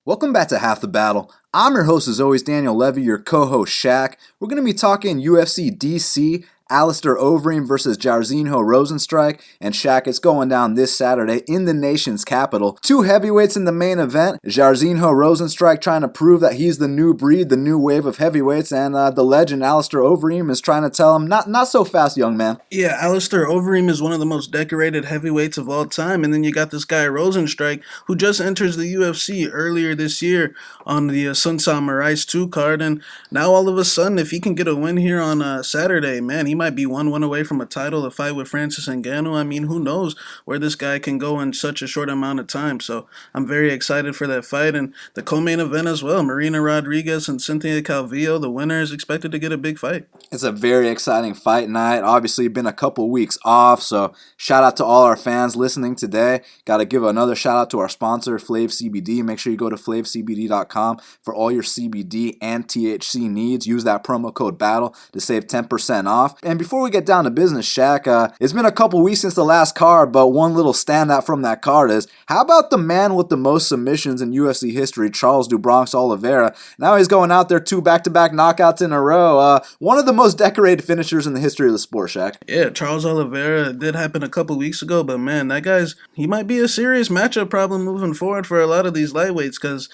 Welcome back to Half the Battle. I'm your host as always, Daniel Levy, your co-host Shaq. We're going to be talking UFC DC, Alistair Overeem versus Jairzinho Rozenstruik, and Shaq, it's going down this Saturday in the nation's capital. Two heavyweights in the main event. Jairzinho Rozenstruik trying to prove that he's the new breed, the new wave of heavyweights, and the legend Alistair Overeem is trying to tell him, not so fast, young man. Yeah, Alistair Overeem is one of the most decorated heavyweights of all time, and then you got this guy Rozenstruik, who just enters the UFC earlier this year on the Sun 2 card, and now all of a sudden, if he can get a win here on Saturday, man, he might be one win away from a title, a fight with Francis Ngannou. I mean, who knows where this guy can go in such a short amount of time. So I'm very excited for that fight. And the co-main event as well, Marina Rodriguez and Cynthia Calvillo, the winner is expected to get a big fight. It's a very exciting fight night. Obviously, been a couple weeks off, so shout out to all our fans listening today. Got to give another shout out to our sponsor, Flav CBD. Make sure you go to flavcbd.com for all your CBD and THC needs. Use that promo code BATTLE to save 10% off. And before we get down to business, Shaq, it's been a couple weeks since the last card, but one little standout from that card is, how about the man with the most submissions in UFC history, Charles do Bronx Oliveira? Now he's going out there 2 back-to-back knockouts in a row. One of the most decorated finishers in the history of the sport, Shaq. Yeah, Charles Oliveira did happen a couple weeks ago, but man, he might be a serious matchup problem moving forward for a lot of these lightweights, because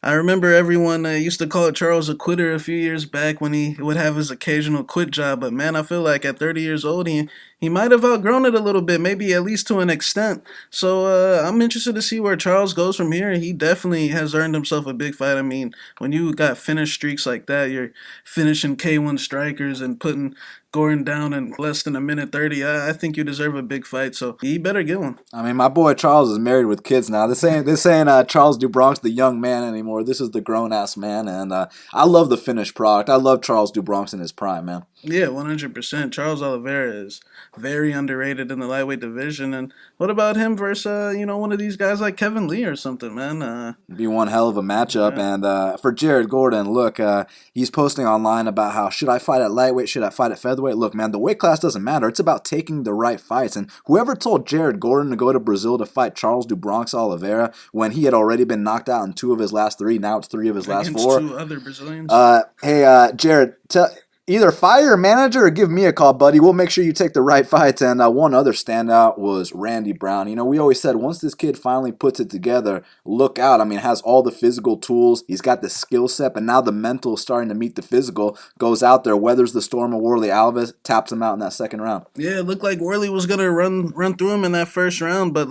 I remember everyone used to call Charles a quitter a few years back when he would have his occasional quit job. But man, I feel like at 30 years old, he might have outgrown it a little bit, maybe at least to an extent. So I'm interested to see where Charles goes from here. He definitely has earned himself a big fight. I mean, when you got finish streaks like that, you're finishing K1 strikers and putting Gordon down in less than a minute 30. I think you deserve a big fight, so he better get one. I mean, my boy Charles is married with kids now. This ain't Charles do Bronx the young man anymore. This is the grown-ass man, and I love the finished product. I love Charles do Bronx in his prime, man. Yeah, 100%. Charles Oliveira is very underrated in the lightweight division. And what about him versus, one of these guys like Kevin Lee or something, man? It'd be one hell of a matchup. Yeah. And for Jared Gordon, look, he's posting online about how, should I fight at lightweight? Should I fight at featherweight? Look, man, the weight class doesn't matter. It's about taking the right fights. And whoever told Jared Gordon to go to Brazil to fight Charles do Bronx Oliveira when he had already been knocked out in 2 of his last 3, now it's 3 of his last 4. 2 other Brazilians. Hey, Jared, either fire your manager or give me a call, buddy. We'll make sure you take the right fights. And one other standout was Randy Brown. We always said once this kid finally puts it together, look out. I mean, has all the physical tools. He's got the skill set, but now the mental is starting to meet the physical. Goes out there, weathers the storm of Worley Alves, taps him out in that second round. Yeah, it looked like Worley was going to run through him in that first round, but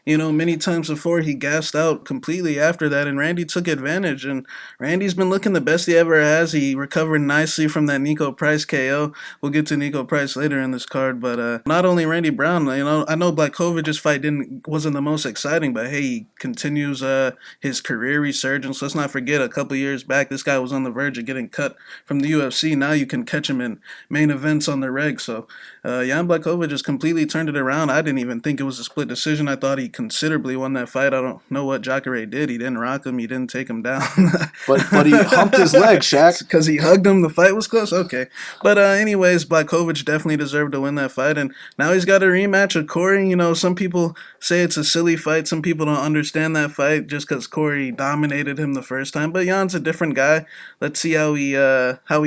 many times before, he gassed out completely after that, and Randy took advantage. And Randy's been looking the best he ever has. He recovered nicely from that Nico Price KO. We'll get to Nico Price later in this card, but not only Randy Brown, I know Blachowicz' fight wasn't the most exciting, but hey, he continues his career resurgence. Let's not forget, a couple years back, this guy was on the verge of getting cut from the UFC. Now you can catch him in main events on the reg. So Jan Blachowicz just completely turned it around. I didn't even think it was a split decision. I thought he considerably won that fight. I don't know what Jacare did. He didn't rock him. He didn't take him down. but he humped his leg, Shaq. Because he hugged him. The fight was close. Okay. But anyways, Blachowicz definitely deserved to win that fight. And now he's got a rematch with Corey. Some people say it's a silly fight. Some people don't understand that fight just because Corey dominated him the first time. But Jan's a different guy. Let's see how he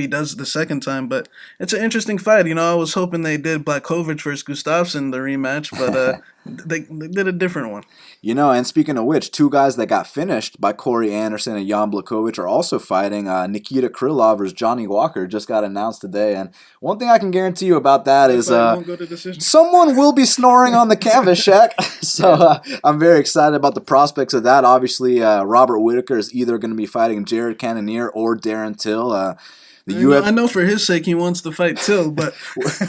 does the second time. But it's an interesting fight. I was hoping they did Blachowicz versus Gustafsson, the rematch, but they did a different one. And speaking of which, 2 guys that got finished by Corey Anderson and Jan Blachowicz are also fighting. Nikita Krylov versus Johnny Walker just got announced today. And one thing I can guarantee you about that is someone will be snoring on the canvas, Shaq. So I'm very excited about the prospects of that. Obviously, Robert Whittaker is either going to be fighting Jared Cannonier or Darren Till. I know for his sake he wants to fight Till, but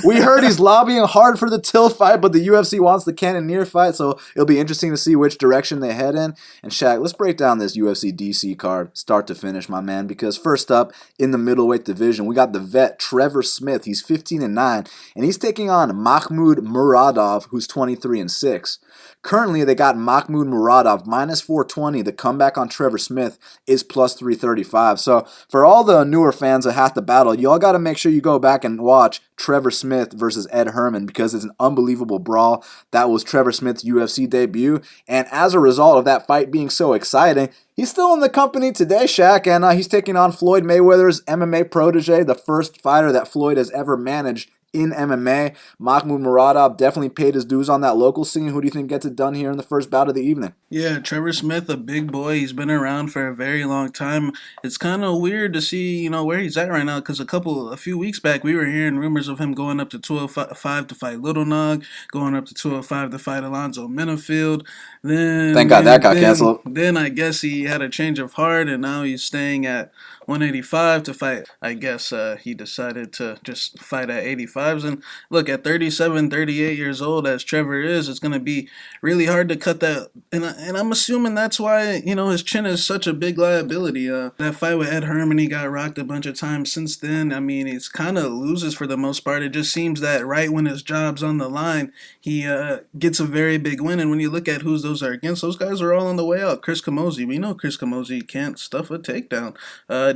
we heard he's lobbying hard for the Till fight, but the UFC wants the Cannonier fight, so it'll be interesting to see which direction they head in. And Shaq, let's break down this UFC DC card, start to finish, my man, because first up in the middleweight division, we got the vet Trevor Smith. He's 15-9, and he's taking on Mahkmud Muradov, who's 23-6. Currently, they got Mahkmud Muradov minus 420. The comeback on Trevor Smith is plus 335. So for all the newer fans of Path to Battle, y'all got to make sure you go back and watch Trevor Smith versus Ed Herman because it's an unbelievable brawl. That was Trevor Smith's UFC debut. And as a result of that fight being so exciting, he's still in the company today, Shaq, and he's taking on Floyd Mayweather's MMA protege, the first fighter that Floyd has ever managed in MMA. Mahkmud Muradov definitely paid his dues on that local scene. Who do you think gets it done here in the first bout of the evening? Yeah, Trevor Smith, a big boy. He's been around for a very long time. It's kind of weird to see, where he's at right now because a few weeks back, we were hearing rumors of him going up to 205 to fight Little Nog, going up to 205 to fight Alonzo Minifield. Thank God that got canceled. Then I guess he had a change of heart, and now he's staying at 185 to fight. I guess he decided to just fight at 85s. And look, at 37, 38 years old, as Trevor is, it's going to be really hard to cut that. And I'm assuming that's why, his chin is such a big liability. That fight with Ed Herman, he got rocked a bunch of times since then. I mean, he's kind of loses for the most part. It just seems that right when his job's on the line, he gets a very big win. And when you look at who those are against, those guys are all on the way out. Chris Camozzi, we know Chris Camozzi can't stuff a takedown.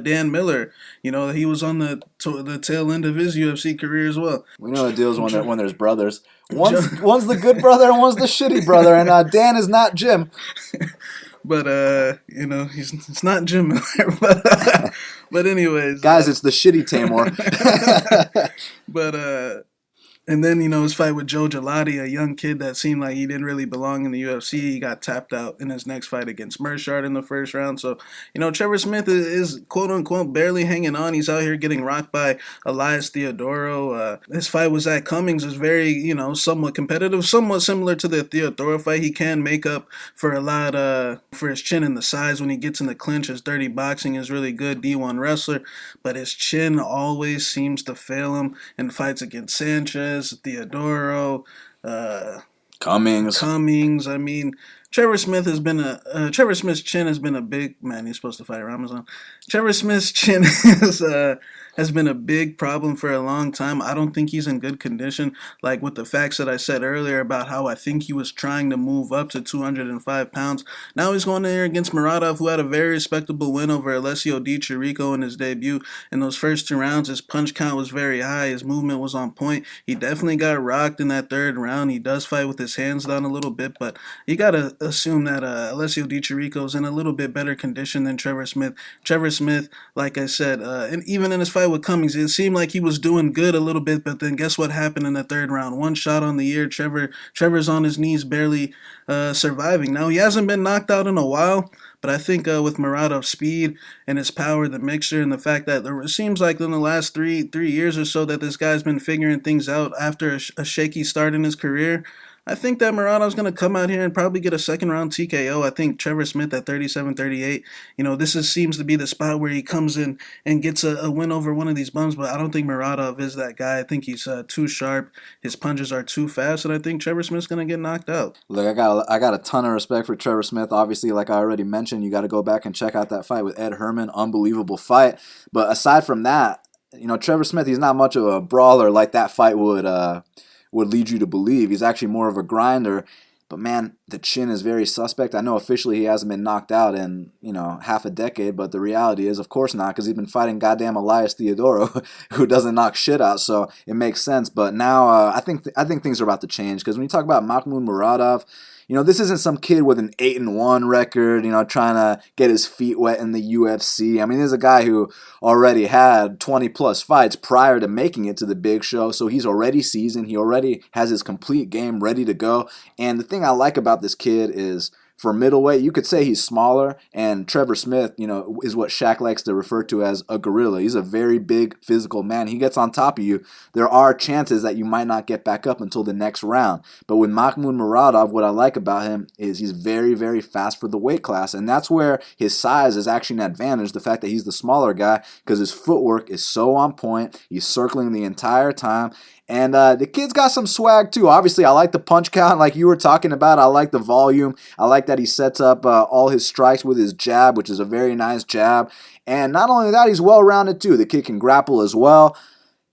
Dan Miller, he was on the tail end of his UFC career as well. We know the deals when there's brothers. One's the good brother and one's the shitty brother, and Dan is not Jim. But it's not Jim Miller. But anyways, guys, it's the shitty Tamor. But and then, his fight with Joe Gelati, a young kid that seemed like he didn't really belong in the UFC. He got tapped out in his next fight against Mershard in the first round. So, Trevor Smith is quote-unquote barely hanging on. He's out here getting rocked by Elias Theodoro. His fight was at Cummings. Is very, somewhat competitive, somewhat similar to the Theodoro fight. He can make up for a lot for his chin and the size when he gets in the clinch. His dirty boxing is really good, D1 wrestler. But his chin always seems to fail him in fights against Sanchez, Theodoro, Cummings. I mean, Trevor Smith's chin has been a big man. He's supposed to fight Ramazan. Trevor Smith's chin has been a big problem for a long time. I don't think he's in good condition. Like with the facts that I said earlier about how I think he was trying to move up to 205 pounds. Now he's going in there against Muradov, who had a very respectable win over Alessio Di Chirico in his debut. In those first 2 rounds, his punch count was very high. His movement was on point. He definitely got rocked in that 3rd round. He does fight with his hands down a little bit, but you got to assume that Alessio Di Chirico is in a little bit better condition than Trevor Smith. Trevor Smith, like I said, and even in his fight with Cummings, it seemed like he was doing good a little bit, but then guess what happened in the 3rd round? 1 shot on the ear. Trevor's on his knees, barely surviving. Now, he hasn't been knocked out in a while, but I think with Muradov's speed and his power, the mixture, and the fact that it seems like in the last three years or so that this guy's been figuring things out after a shaky start in his career, I think that Muradov's going to come out here and probably get a 2nd round TKO. I think Trevor Smith at 37-38, this seems to be the spot where he comes in and gets a win over one of these bums, but I don't think Muradov is that guy. I think he's too sharp. His punches are too fast, and I think Trevor Smith's going to get knocked out. Look, I got a ton of respect for Trevor Smith. Obviously, like I already mentioned, you got to go back and check out that fight with Ed Herman. Unbelievable fight. But aside from that, Trevor Smith, he's not much of a brawler like that fight would lead you to believe. He's actually more of a grinder. But man, the chin is very suspect. I know officially he hasn't been knocked out in, half a decade, but the reality is, of course not, because he's been fighting goddamn Elias Theodoro, who doesn't knock shit out, so it makes sense. But now I think things are about to change, because when you talk about Mahkmud Muradov, this isn't some kid with an 8-1 record, trying to get his feet wet in the UFC. I mean, there's a guy who already had 20-plus fights prior to making it to the big show, so he's already seasoned. He already has his complete game ready to go. And the thing I like about this kid is, for middleweight, you could say he's smaller, and Trevor Smith, is what Shaq likes to refer to as a gorilla. He's a very big physical man. He gets on top of you. There are chances that you might not get back up until the next round. But with Mahkmud Muradov, what I like about him is he's very, very fast for the weight class, and that's where his size is actually an advantage, the fact that he's the smaller guy, because his footwork is so on point. He's circling the entire time. And the kid's got some swag, too. Obviously, I like the punch count like you were talking about. I like the volume. I like that he sets up all his strikes with his jab, which is a very nice jab. And not only that, he's well-rounded, too. The kid can grapple as well.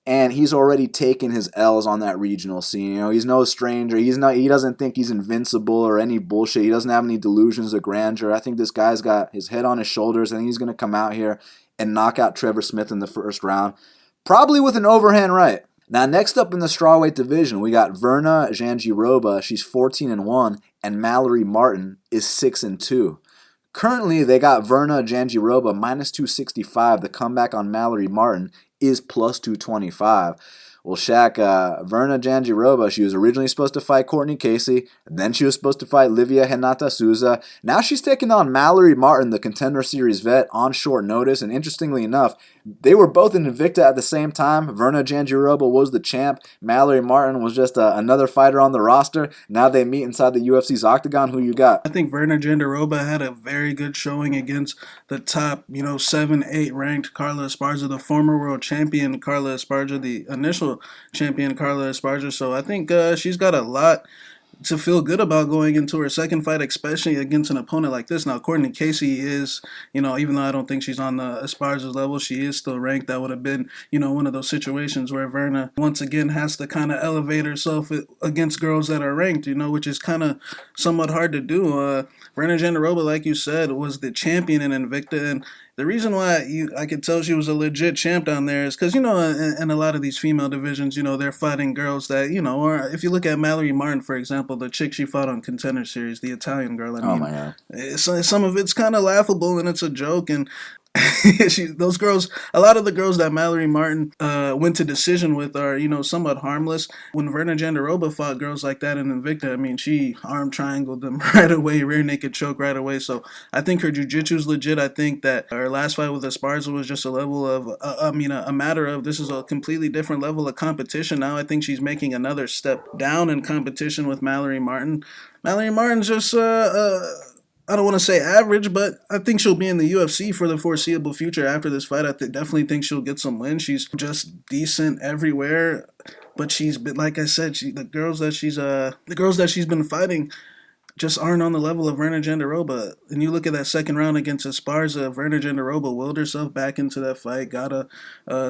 And he's already taken his L's on that regional scene. He's no stranger. He doesn't think he's invincible or any bullshit. He doesn't have any delusions of grandeur. I think this guy's got his head on his shoulders. I think he's going to come out here and knock out Trevor Smith in the first round, probably with an overhand right. Now, next up in the strawweight division, we got Virna Jandiroba. She's 14-1, and Mallory Martin is 6-2. Currently, they got Virna Jandiroba minus 265. The comeback on Mallory Martin is plus 225. Well, Shaq, Virna Jandiroba, she was originally supposed to fight Courtney Casey. Then she was supposed to fight Livia Renata Souza. Now she's taking on Mallory Martin, the Contender Series vet, on short notice. And interestingly enough, they were both in Invicta at the same time. Virna Jandiroba was the champ. Mallory Martin was just another fighter on the roster. Now they meet inside the UFC's octagon. Who you got? I think Virna Jandiroba had a very good showing against the top, 7, 8 ranked Carla Esparza, the former world champion Carla Esparza, the initial champion Carla Esparza. So I think she's got a lot to feel good about going into her second fight, especially against an opponent like this. Now, Courtney Casey is, even though I don't think she's on the Esparza's level, she is still ranked. That would have been, one of those situations where Virna, once again, has to kind of elevate herself against girls that are ranked, which is kind of somewhat hard to do. Virna Jandiroba, like you said, was the champion in Invicta, and the reason why I could tell she was a legit champ down there is because, in a lot of these female divisions, they're fighting girls that, or if you look at Mallory Martin, for example, the chick she fought on Contender Series, the Italian girl, Oh, my God. Some of it's kind of laughable and it's a joke, and those girls, a lot of the girls that Mallory Martin went to decision with are, somewhat harmless. When Virna Jandiroba fought girls like that in Invicta, she arm triangled them right away, rear naked choke right away. So I think her jiu-jitsu's legit. I think that her last fight with Esparza was just a level of, a matter of this is a completely different level of competition. Now I think she's making another step down in competition with Mallory Martin. Mallory Martin's just I don't want to say average, but I think she'll be in the UFC for the foreseeable future after this fight. I definitely think she'll get some wins. She's just decent everywhere, but she's been, like I said, the girls that she's been fighting just aren't on the level of Virna Jandiroba. And you look at that second round against Esparza, Virna Jandiroba willed herself back into that fight, got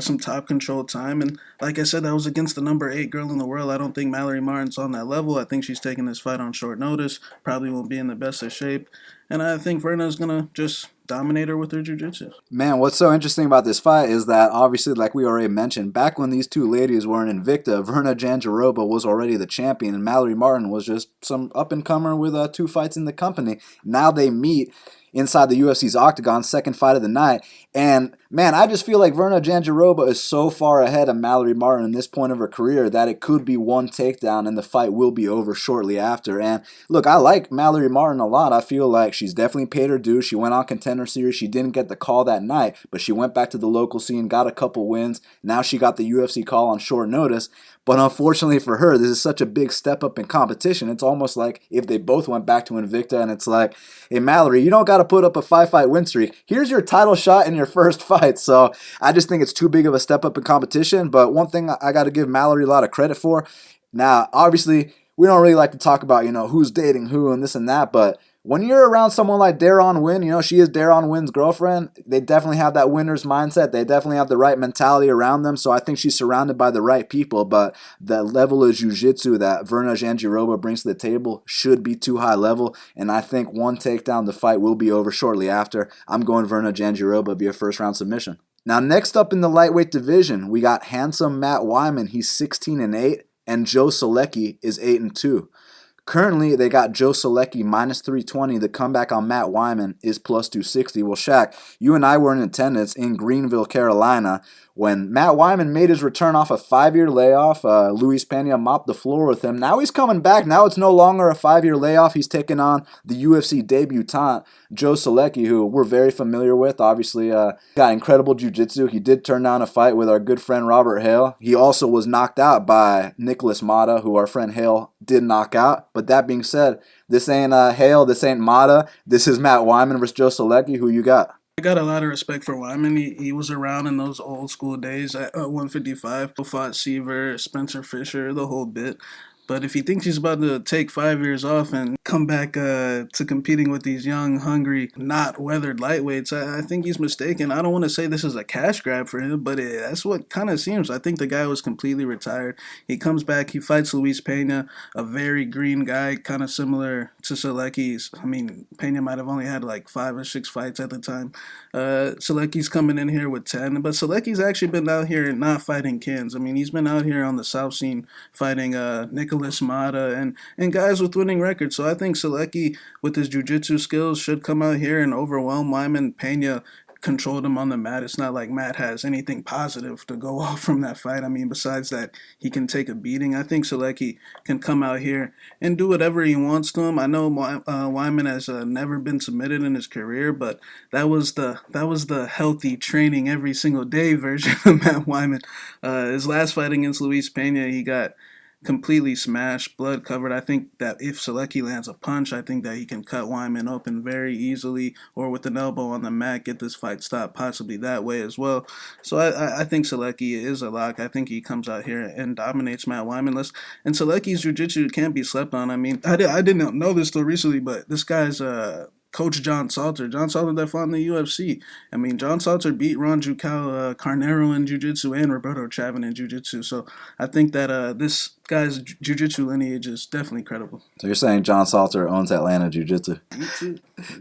some top control time. And like I said, that was against the number 8 girl in the world. I don't think Mallory Martin's on that level. I think she's taking this fight on short notice, probably won't be in the best of shape. And I think Virna's going to just dominate her with her jiu-jitsu. Man, what's so interesting about this fight is that, obviously, like we already mentioned, back when these two ladies were in Invicta, Virna Jandiroba was already the champion, and Mallory Martin was just some up-and-comer with 2 fights in the company. Now they meet inside the UFC's octagon, second fight of the night. And, man, I just feel like Virna Jandiroba is so far ahead of Mallory Martin in this point of her career that it could be one takedown and the fight will be over shortly after. And, look, I like Mallory Martin a lot. I feel like she's definitely paid her due. She went on Contender Series. She didn't get the call that night, but she went back to the local scene, got a couple wins. Now she got the UFC call on short notice. But unfortunately for her, this is such a big step up in competition. It's almost like if they both went back to Invicta and it's like, hey, Mallory, you don't got to put up a 5-fight win streak. Here's your title shot in your first fight. So I just think it's too big of a step up in competition. But one thing I got to give Mallory a lot of credit for. Now, obviously, we don't really like to talk about, who's dating who and this and that. But when you're around someone like Daron Wynn, she is Daron Wynn's girlfriend. They definitely have that winner's mindset. They definitely have the right mentality around them. So I think she's surrounded by the right people. But the level of jiu-jitsu that Virna Jandiroba brings to the table should be too high level. And I think one takedown, the fight will be over shortly after. I'm going Virna Jandiroba via first-round submission. Now, next up in the lightweight division, we got handsome Matt Wiman. He's 16-8, and Joe Solecki is 8-2. Currently, they got Joe Solecki minus 320. The comeback on Matt Wiman is plus 260. Well, Shaq, you and I were in attendance in Greenville, Carolina, when Matt Wiman made his return off a 5-year layoff. Luis Pena mopped the floor with him. Now he's coming back. Now it's no longer a 5-year layoff. He's taking on the UFC debutant, Joe Solecki, who we're very familiar with. Obviously, got incredible jiu-jitsu. He did turn down a fight with our good friend Robert Hale. He also was knocked out by Nicholas Mata, who our friend Hale did knock out. But that being said, this ain't Hale, this ain't Mata. This is Matt Wiman versus Joe Solecki. Who you got? I got a lot of respect for Wiman. He was around in those old school days at 155. Fought Seaver, Spencer Fisher, the whole bit. But if he thinks he's about to take 5 years off and come back to competing with these young, hungry, not weathered lightweights, I think he's mistaken. I don't want to say this is a cash grab for him, but that's what kind of seems. I think the guy was completely retired. He comes back, he fights Luis Pena, a very green guy, kind of similar to Solecki's. I mean, Pena might have only had like 5 or 6 fights at the time. Solecki's coming in here with 10, but Solecki's actually been out here not fighting kids. I mean, he's been out here on the South scene fighting Nicholas Mata and guys with winning records. So I think Solecki, with his jiu-jitsu skills, should come out here and overwhelm Wiman. Pena controlled him on the mat. It's not like Matt has anything positive to go off from that fight. I mean, besides that, he can take a beating. I think Solecki can come out here and do whatever he wants to him. I know Wiman has never been submitted in his career, but that was the healthy training every single day version of Matt Wiman. His last fight against Luis Pena, he got completely smashed, blood covered. I think that if Solecki lands a punch, I think that he can cut Wiman open very easily, or with an elbow on the mat, get this fight stopped, possibly that way as well. So I think Solecki is a lock. I think he comes out here and dominates Matt Wiman. And Solecki's jiu-jitsu can't be slept on. I mean, I didn't know this till recently, but this guy's Coach John Salter. John Salter that fought in the UFC. I mean, John Salter beat Ron Jucal Carnero in jiu-jitsu and Roberto Chavin in jiu-jitsu. So I think that this guy's jiu-jitsu lineage is definitely credible. So you're saying John Salter owns Atlanta Jiu-Jitsu?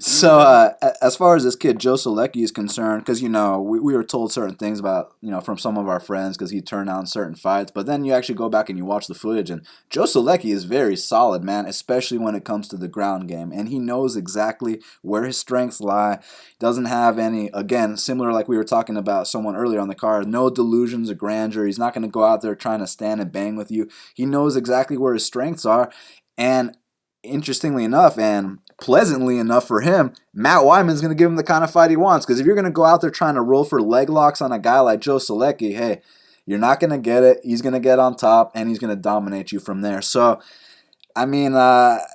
So as far as this kid Joe Solecki is concerned, because, you know, we were told certain things about, you know, from some of our friends because he turned down certain fights. But then you actually go back and you watch the footage, and Joe Solecki is very solid, man, especially when it comes to the ground game. And he knows exactly where his strengths lie. Doesn't have any, again, similar like we were talking about someone earlier on the card, no delusions of grandeur. He's not going to go out there trying to stand and bang with you. He knows exactly where his strengths are. And interestingly enough, and pleasantly enough for him, Matt Wiman's going to give him the kind of fight he wants. Because if you're going to go out there trying to roll for leg locks on a guy like Joe Solecki, hey, you're not going to get it. He's going to get on top, and he's going to dominate you from there. So, I mean,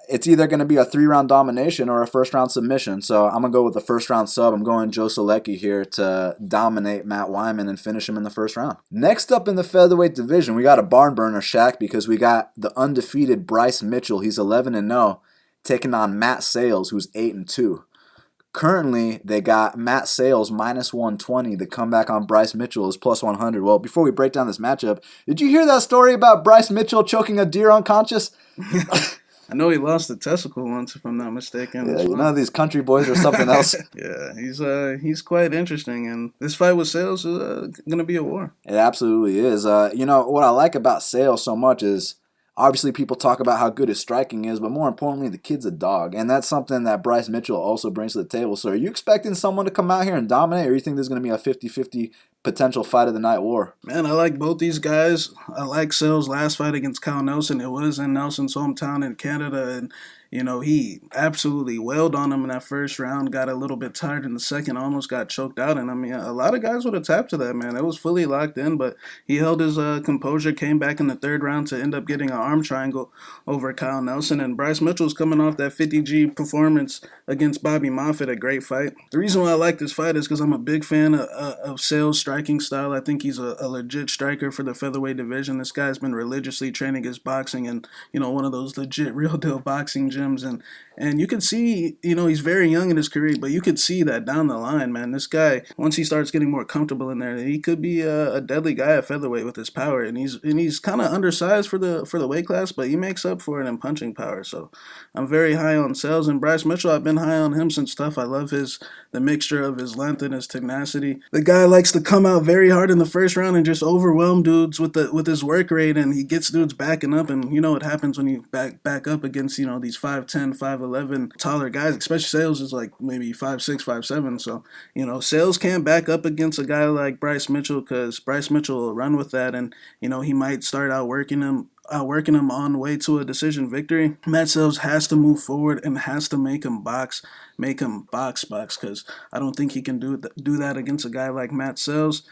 it's either going to be a 3-round domination or a first-round submission. So I'm going to go with the first-round sub. I'm going Joe Solecki here to dominate Matt Wiman and finish him in the first round. Next up in the featherweight division, we got a barn burner, Shaq, because we got the undefeated Bryce Mitchell. He's 11-0, taking on Matt Sayles, who's 8-2. Currently, they got Matt Sayles minus 120. The comeback on Bryce Mitchell is plus 100. Well, before we break down this matchup, did you hear that story about Bryce Mitchell choking a deer unconscious? I know he lost a testicle once, if I'm not mistaken. Yeah, you know these country boys are something else. Yeah, he's quite interesting, and this fight with Sayles is gonna be a war. It absolutely is. You know what I like about Sayles so much is, obviously, people talk about how good his striking is, but more importantly, the kid's a dog. And that's something that Bryce Mitchell also brings to the table. So are you expecting someone to come out here and dominate, or you think there's going to be a 50-50 potential fight of the night war? Man, I like both these guys. I like Sayles' last fight against Kyle Nelson. It was in Nelson's hometown in Canada, and you know, he absolutely wailed on him in that first round, got a little bit tired in the second, almost got choked out. And I mean, a lot of guys would have tapped to that, man. It was fully locked in, but he held his composure, came back in the third round to end up getting an arm triangle over Kyle Nelson. And Bryce Mitchell's coming off that 50G performance against Bobby Moffitt, a great fight. The reason why I like this fight is because I'm a big fan of Sayles' striking style. I think he's a legit striker for the featherweight division. This guy's been religiously training his boxing in, you know, one of those legit real deal boxing gyms. And you can see, you know, he's very young in his career, but you could see that down the line, man. This guy, once he starts getting more comfortable in there, he could be a deadly guy at featherweight with his power. And he's kind of undersized for the weight class, but he makes up for it in punching power. So I'm very high on Sayles. And Bryce Mitchell, I've been high on him since tough. I love the mixture of his length and his tenacity. The guy likes to come out very hard in the first round and just overwhelm dudes with his work rate, and he gets dudes backing up. And you know what happens when you back up against, you know, these 5'10", 5'11" taller guys, especially Sayles is like maybe 5'6", 5'7". So, you know, Sayles can't back up against a guy like Bryce Mitchell, because Bryce Mitchell will run with that, and, you know, he might start outworking him on the way to a decision victory. Matt Sayles has to move forward and has to make him box, because I don't think he can do that against a guy like Matt Sayles.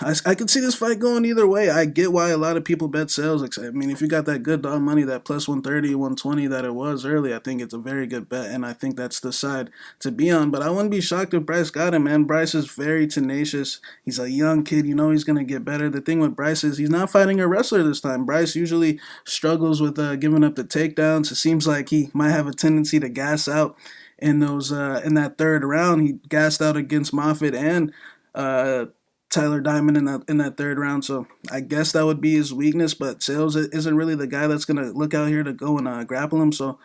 I could see this fight going either way. I get why a lot of people bet Sayles. I mean, if you got that good dog money, that plus 130, 120 that it was early, I think it's a very good bet, and I think that's the side to be on. But I wouldn't be shocked if Bryce got him, man. Bryce is very tenacious. He's a young kid. You know he's going to get better. The thing with Bryce is he's not fighting a wrestler this time. Bryce usually struggles with giving up the takedowns. It seems like he might have a tendency to gas out in that third round. He gassed out against Moffitt and Tyler Diamond in that third round. So I guess that would be his weakness, but Sayles isn't really the guy that's going to look out here to go and grapple him. So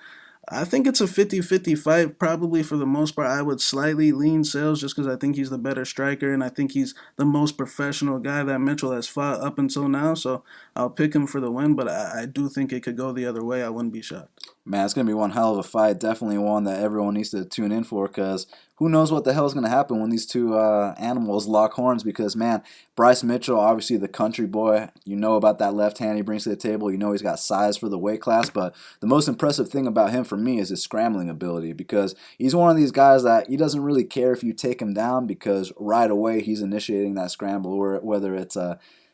I think it's a 50-50 fight, probably for the most part. I would slightly lean Sayles just because I think he's the better striker, and I think he's the most professional guy that Mitchell has fought up until now. So I'll pick him for the win, but I do think it could go the other way. I wouldn't be shocked. Man, it's going to be one hell of a fight. Definitely one that everyone needs to tune in for because who knows what the hell is going to happen when these two animals lock horns because, man, Bryce Mitchell, obviously the country boy, you know about that left hand he brings to the table. You know he's got size for the weight class, but the most impressive thing about him for me is his scrambling ability because he's one of these guys that he doesn't really care if you take him down because right away he's initiating that scramble, or whether it's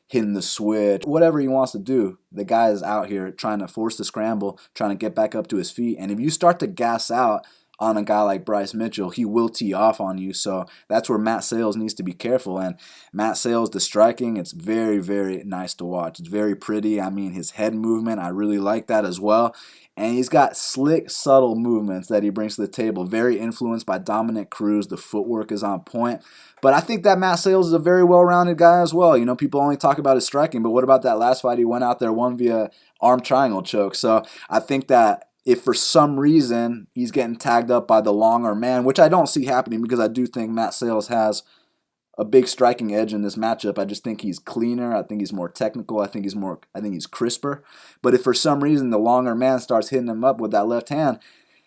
hitting the switch, whatever he wants to do. The guy is out here trying to force the scramble, trying to get back up to his feet. And if you start to gas out on a guy like Bryce Mitchell, he will tee off on you. So that's where Matt Sayles needs to be careful. And Matt Sayles, the striking, it's very, very nice to watch. It's very pretty. I mean, his head movement, I really like that as well. And he's got slick, subtle movements that he brings to the table. Very influenced by Dominic Cruz. The footwork is on point. But I think that Matt Sayles is a very well-rounded guy as well. You know, people only talk about his striking, but what about that last fight? He went out there, won via arm triangle choke. So I think that if for some reason he's getting tagged up by the longer man, which I don't see happening because I do think Matt Sayles has a big striking edge in this matchup. I just think he's cleaner. I think he's more technical. I think he's crisper. But if for some reason the longer man starts hitting him up with that left hand,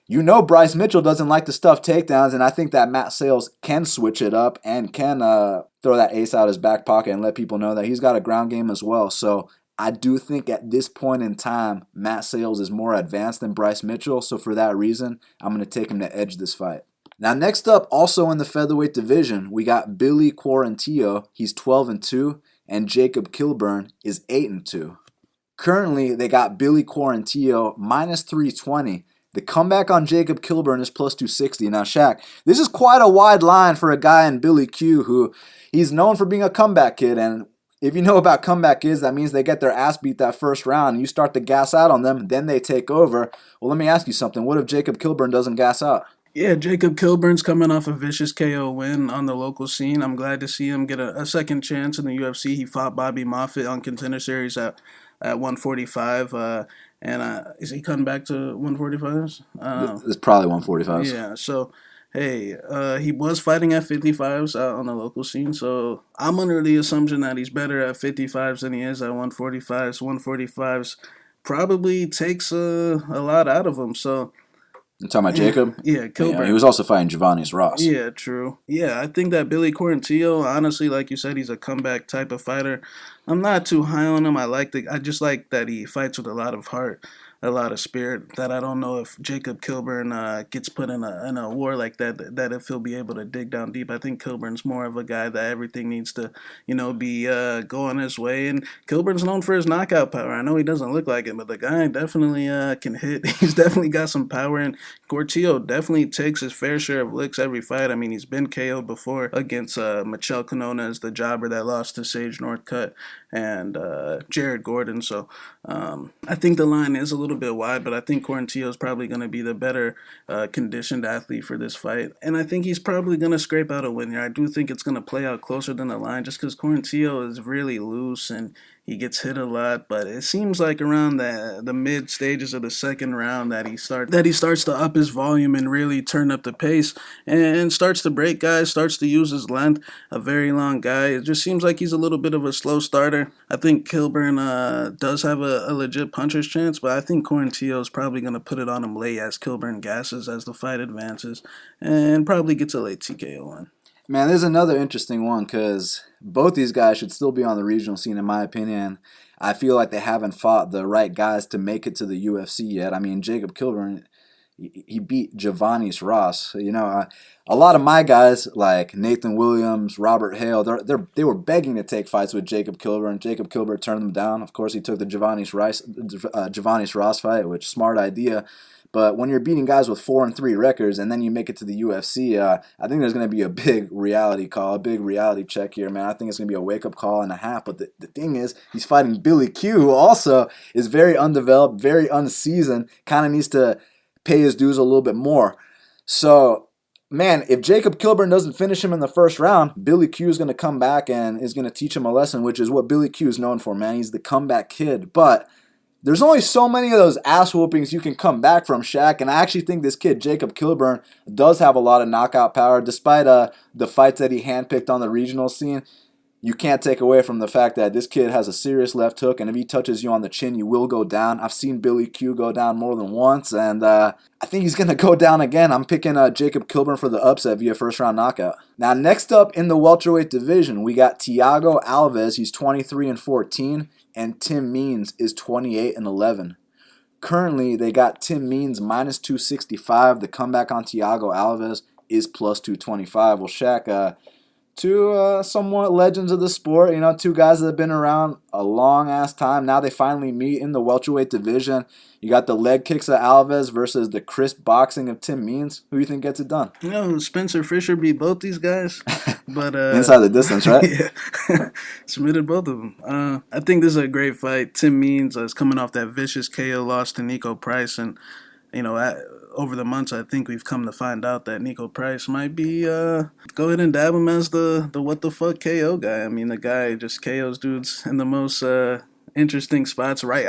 you know Bryce Mitchell doesn't like to stuff takedowns, and I think that Matt Sayles can switch it up and can throw that ace out his back pocket and let people know that he's got a ground game as well. So I do think at this point in time, Matt Sayles is more advanced than Bryce Mitchell. So for that reason, I'm going to take him to edge this fight. Now, next up, also in the featherweight division, we got Billy Quarantillo. He's 12-2, and Jacob Kilburn is 8-2. Currently, they got Billy Quarantillo minus 320. The comeback on Jacob Kilburn is plus 260. Now, Shaq, this is quite a wide line for a guy in Billy Q who he's known for being a comeback kid. And if you know about comeback kids, that means they get their ass beat that first round and you start to gas out on them, then they take over. Well, let me ask you something. What if Jacob Kilburn doesn't gas out? Yeah, Jacob Kilburn's coming off a vicious KO win on the local scene. I'm glad to see him get a second chance in the UFC. He fought Bobby Moffitt on Contender Series at 145. Is he coming back to 145s? It's probably 145s. Yeah, so, hey, he was fighting at 55s on the local scene, so I'm under the assumption that he's better at 55s than he is at 145s. 145s probably takes a lot out of him, so... You're talking about Jacob? Yeah, Kilburn. Yeah, he was also fighting Giovanni's Ross. Yeah, true. Yeah, I think that Billy Quarantillo, honestly, like you said, he's a comeback type of fighter. I'm not too high on him. I just like that he fights with a lot of heart, a lot of spirit. That I don't know if Jacob Kilburn gets put in a war like that if he'll be able to dig down deep. I think Kilburn's more of a guy that everything needs to, be going his way. And Kilburn's known for his knockout power. I know he doesn't look like it, but the guy definitely can hit. He's definitely got some power, and Quarantillo definitely takes his fair share of licks every fight. I mean, he's been KO'd before against Michel Canones, the jobber that lost to Sage Northcutt, and Jared Gordon. So I think the line is a little bit wide, but I think Quarantillo is probably going to be the better conditioned athlete for this fight. And I think he's probably going to scrape out a win here. I do think it's going to play out closer than the line just because Quarantillo is really loose and he gets hit a lot, but it seems like around the mid stages of the second round that he starts to up his volume and really turn up the pace and starts to break guys, starts to use his length, a very long guy. It just seems like he's a little bit of a slow starter. I think Kilburn does have a legit puncher's chance, but I think Quarantillo is probably going to put it on him late as Kilburn gasses as the fight advances and probably gets a late TKO win. Man, there's another interesting one because both these guys should still be on the regional scene, in my opinion. I feel like they haven't fought the right guys to make it to the UFC yet. I mean, Jacob Kilburn, he beat Giovanni's Ross. A lot of my guys like Nathan Williams, Robert Hale, they were begging to take fights with Jacob Kilburn. Jacob Kilburn turned them down. Of course, he took the Giovanni's Ross fight, which smart idea. But when you're beating guys with 4-3 records and then you make it to the UFC, I think there's going to be a big reality call, a big reality check here, man. I think it's going to be a wake-up call and a half. But the thing is, he's fighting Billy Q, who also is very undeveloped, very unseasoned, kind of needs to pay his dues a little bit more. So, man, if Jacob Kilburn doesn't finish him in the first round, Billy Q is going to come back and is going to teach him a lesson, which is what Billy Q is known for, man. He's the comeback kid. But there's only so many of those ass whoopings you can come back from, Shaq, and I actually think this kid, Jacob Kilburn, does have a lot of knockout power. Despite the fights that he handpicked on the regional scene, you can't take away from the fact that this kid has a serious left hook, and if he touches you on the chin, you will go down. I've seen Billy Q go down more than once, and I think he's going to go down again. I'm picking Jacob Kilburn for the upset via first-round knockout. Now, next up in the welterweight division, we got Thiago Alves. He's 23-14. And Tim Means is 28-11. Currently, they got Tim Means minus 265. The comeback on Thiago Alves is plus 225. Well, Shaq, two somewhat legends of the sport, two guys that have been around a long-ass time. Now they finally meet in the welterweight division. You got the leg kicks of Alves versus the crisp boxing of Tim Means. Who do you think gets it done? Spencer Fisher beat both these guys. But inside the distance, right? Yeah. Submitted both of them. I think this is a great fight. Tim Means is coming off that vicious KO loss to Nico Price. And, over the months, I think we've come to find out that Nico Price might be, go ahead and dab him as the what the fuck KO guy. I mean, the guy just KOs dudes in the most interesting spots. Right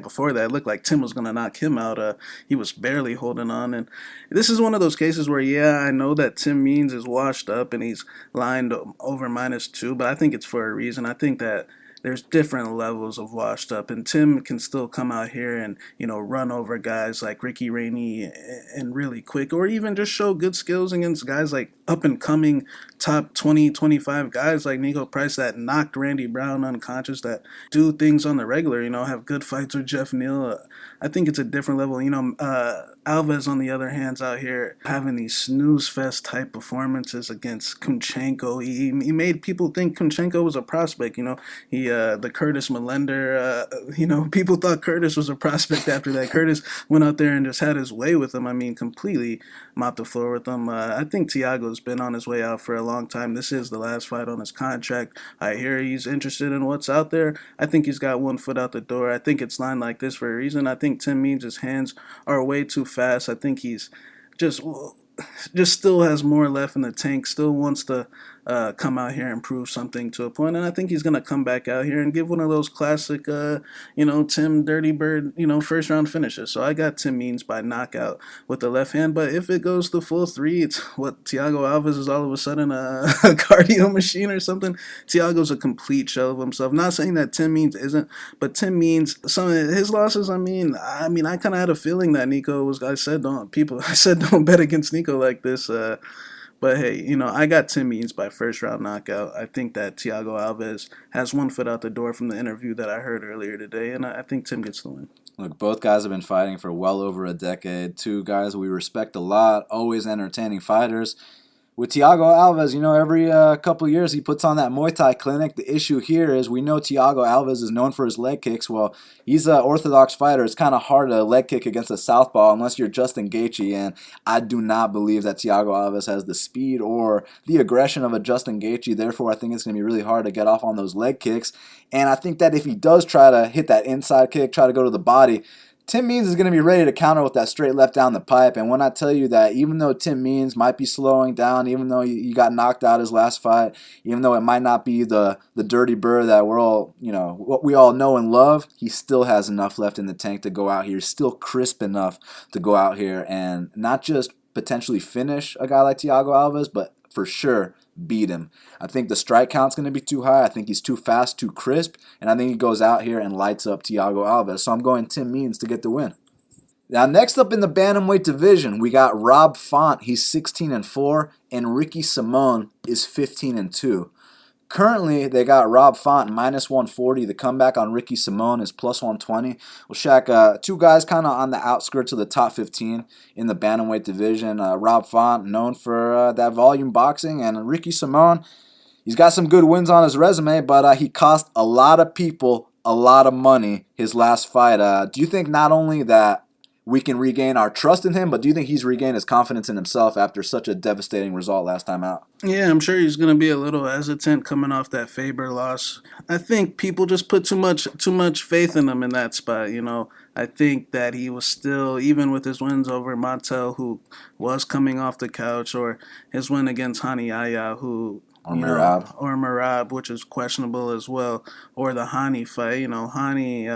before that, it looked like Tim was going to knock him out. He was barely holding on. And this is one of those cases where, I know that Tim Means is washed up and he's lined over -2, but I think it's for a reason. I think that there's different levels of washed up, and Tim can still come out here and, run over guys like Ricky Rainey and really quick, or even just show good skills against guys like up-and-coming top 20, 25 guys like Nico Price that knocked Randy Brown unconscious, that do things on the regular, have good fights with Jeff Neal. I think it's a different level. Alves, on the other hand, out here having these snooze fest type performances against Kunchenko. He made people think Kunchenko was a prospect. The Curtis Melender. People thought Curtis was a prospect after that. Curtis went out there and just had his way with him. I mean, completely mopped the floor with him. I think Thiago's been on his way out for a long time. This is the last fight on his contract. I hear he's interested in what's out there. I think he's got one foot out the door. I think it's lined like this for a reason. I think Tim Means' hands are way too fast. I think he's just still has more left in the tank, still wants to come out here and prove something to a point, and I think he's going to come back out here and give one of those classic, Tim Dirty Bird, first round finishes. So I got Tim Means by knockout with the left hand, but if it goes to full 3, it's what Thiago Alves is all of a sudden a cardio machine or something. Thiago's a complete shell of himself. Not saying that Tim Means isn't, but Tim Means, some of his losses, I kind of had a feeling that Nico was, I said don't bet against Nico like this, but hey, I got Tim Means by first round knockout. I think that Thiago Alves has one foot out the door from the interview that I heard earlier today, and I think Tim gets the win. Look, both guys have been fighting for well over a decade. Two guys we respect a lot, always entertaining fighters. With Thiago Alves, every couple of years he puts on that Muay Thai clinic. The issue here is we know Thiago Alves is known for his leg kicks. Well, he's an orthodox fighter. It's kind of hard to leg kick against a southpaw unless you're Justin Gaethje, and I do not believe that Thiago Alves has the speed or the aggression of a Justin Gaethje. Therefore, I think it's going to be really hard to get off on those leg kicks. And I think that if he does try to hit that inside kick, try to go to the body, Tim Means is going to be ready to counter with that straight left down the pipe. And when I tell you that even though Tim Means might be slowing down, even though he got knocked out his last fight, even though it might not be the dirty bird that we're all, what we all know and love, he still has enough left in the tank to go out here, still crisp enough to go out here and not just potentially finish a guy like Thiago Alves, but for sure beat him. I think the strike count's going to be too high. I think he's too fast, too crisp, and I think he goes out here and lights up Thiago Alves. So I'm going Tim Means to get the win. Now, next up in the bantamweight division, we got Rob Font. He's 16-4, and Ricky Simon is 15-2. Currently, they got Rob Font minus 140. The comeback on Ricky Simón is plus 120. Well, Shaq, two guys kind of on the outskirts of the top 15 in the bantamweight division. Rob Font, known for that volume boxing, and Ricky Simón, he's got some good wins on his resume, but he cost a lot of people a lot of money his last fight. Do you think not only that we can regain our trust in him, but do you think he's regained his confidence in himself after such a devastating result last time out? Yeah, I'm sure he's going to be a little hesitant coming off that Faber loss. I think people just put too much faith in him in that spot, you know. I think that he was still, even with his wins over Montel, who was coming off the couch, or his win against Hani Yaya, who Or Murad. Or Marab, which is questionable as well, or the Hani fight. You know, Hani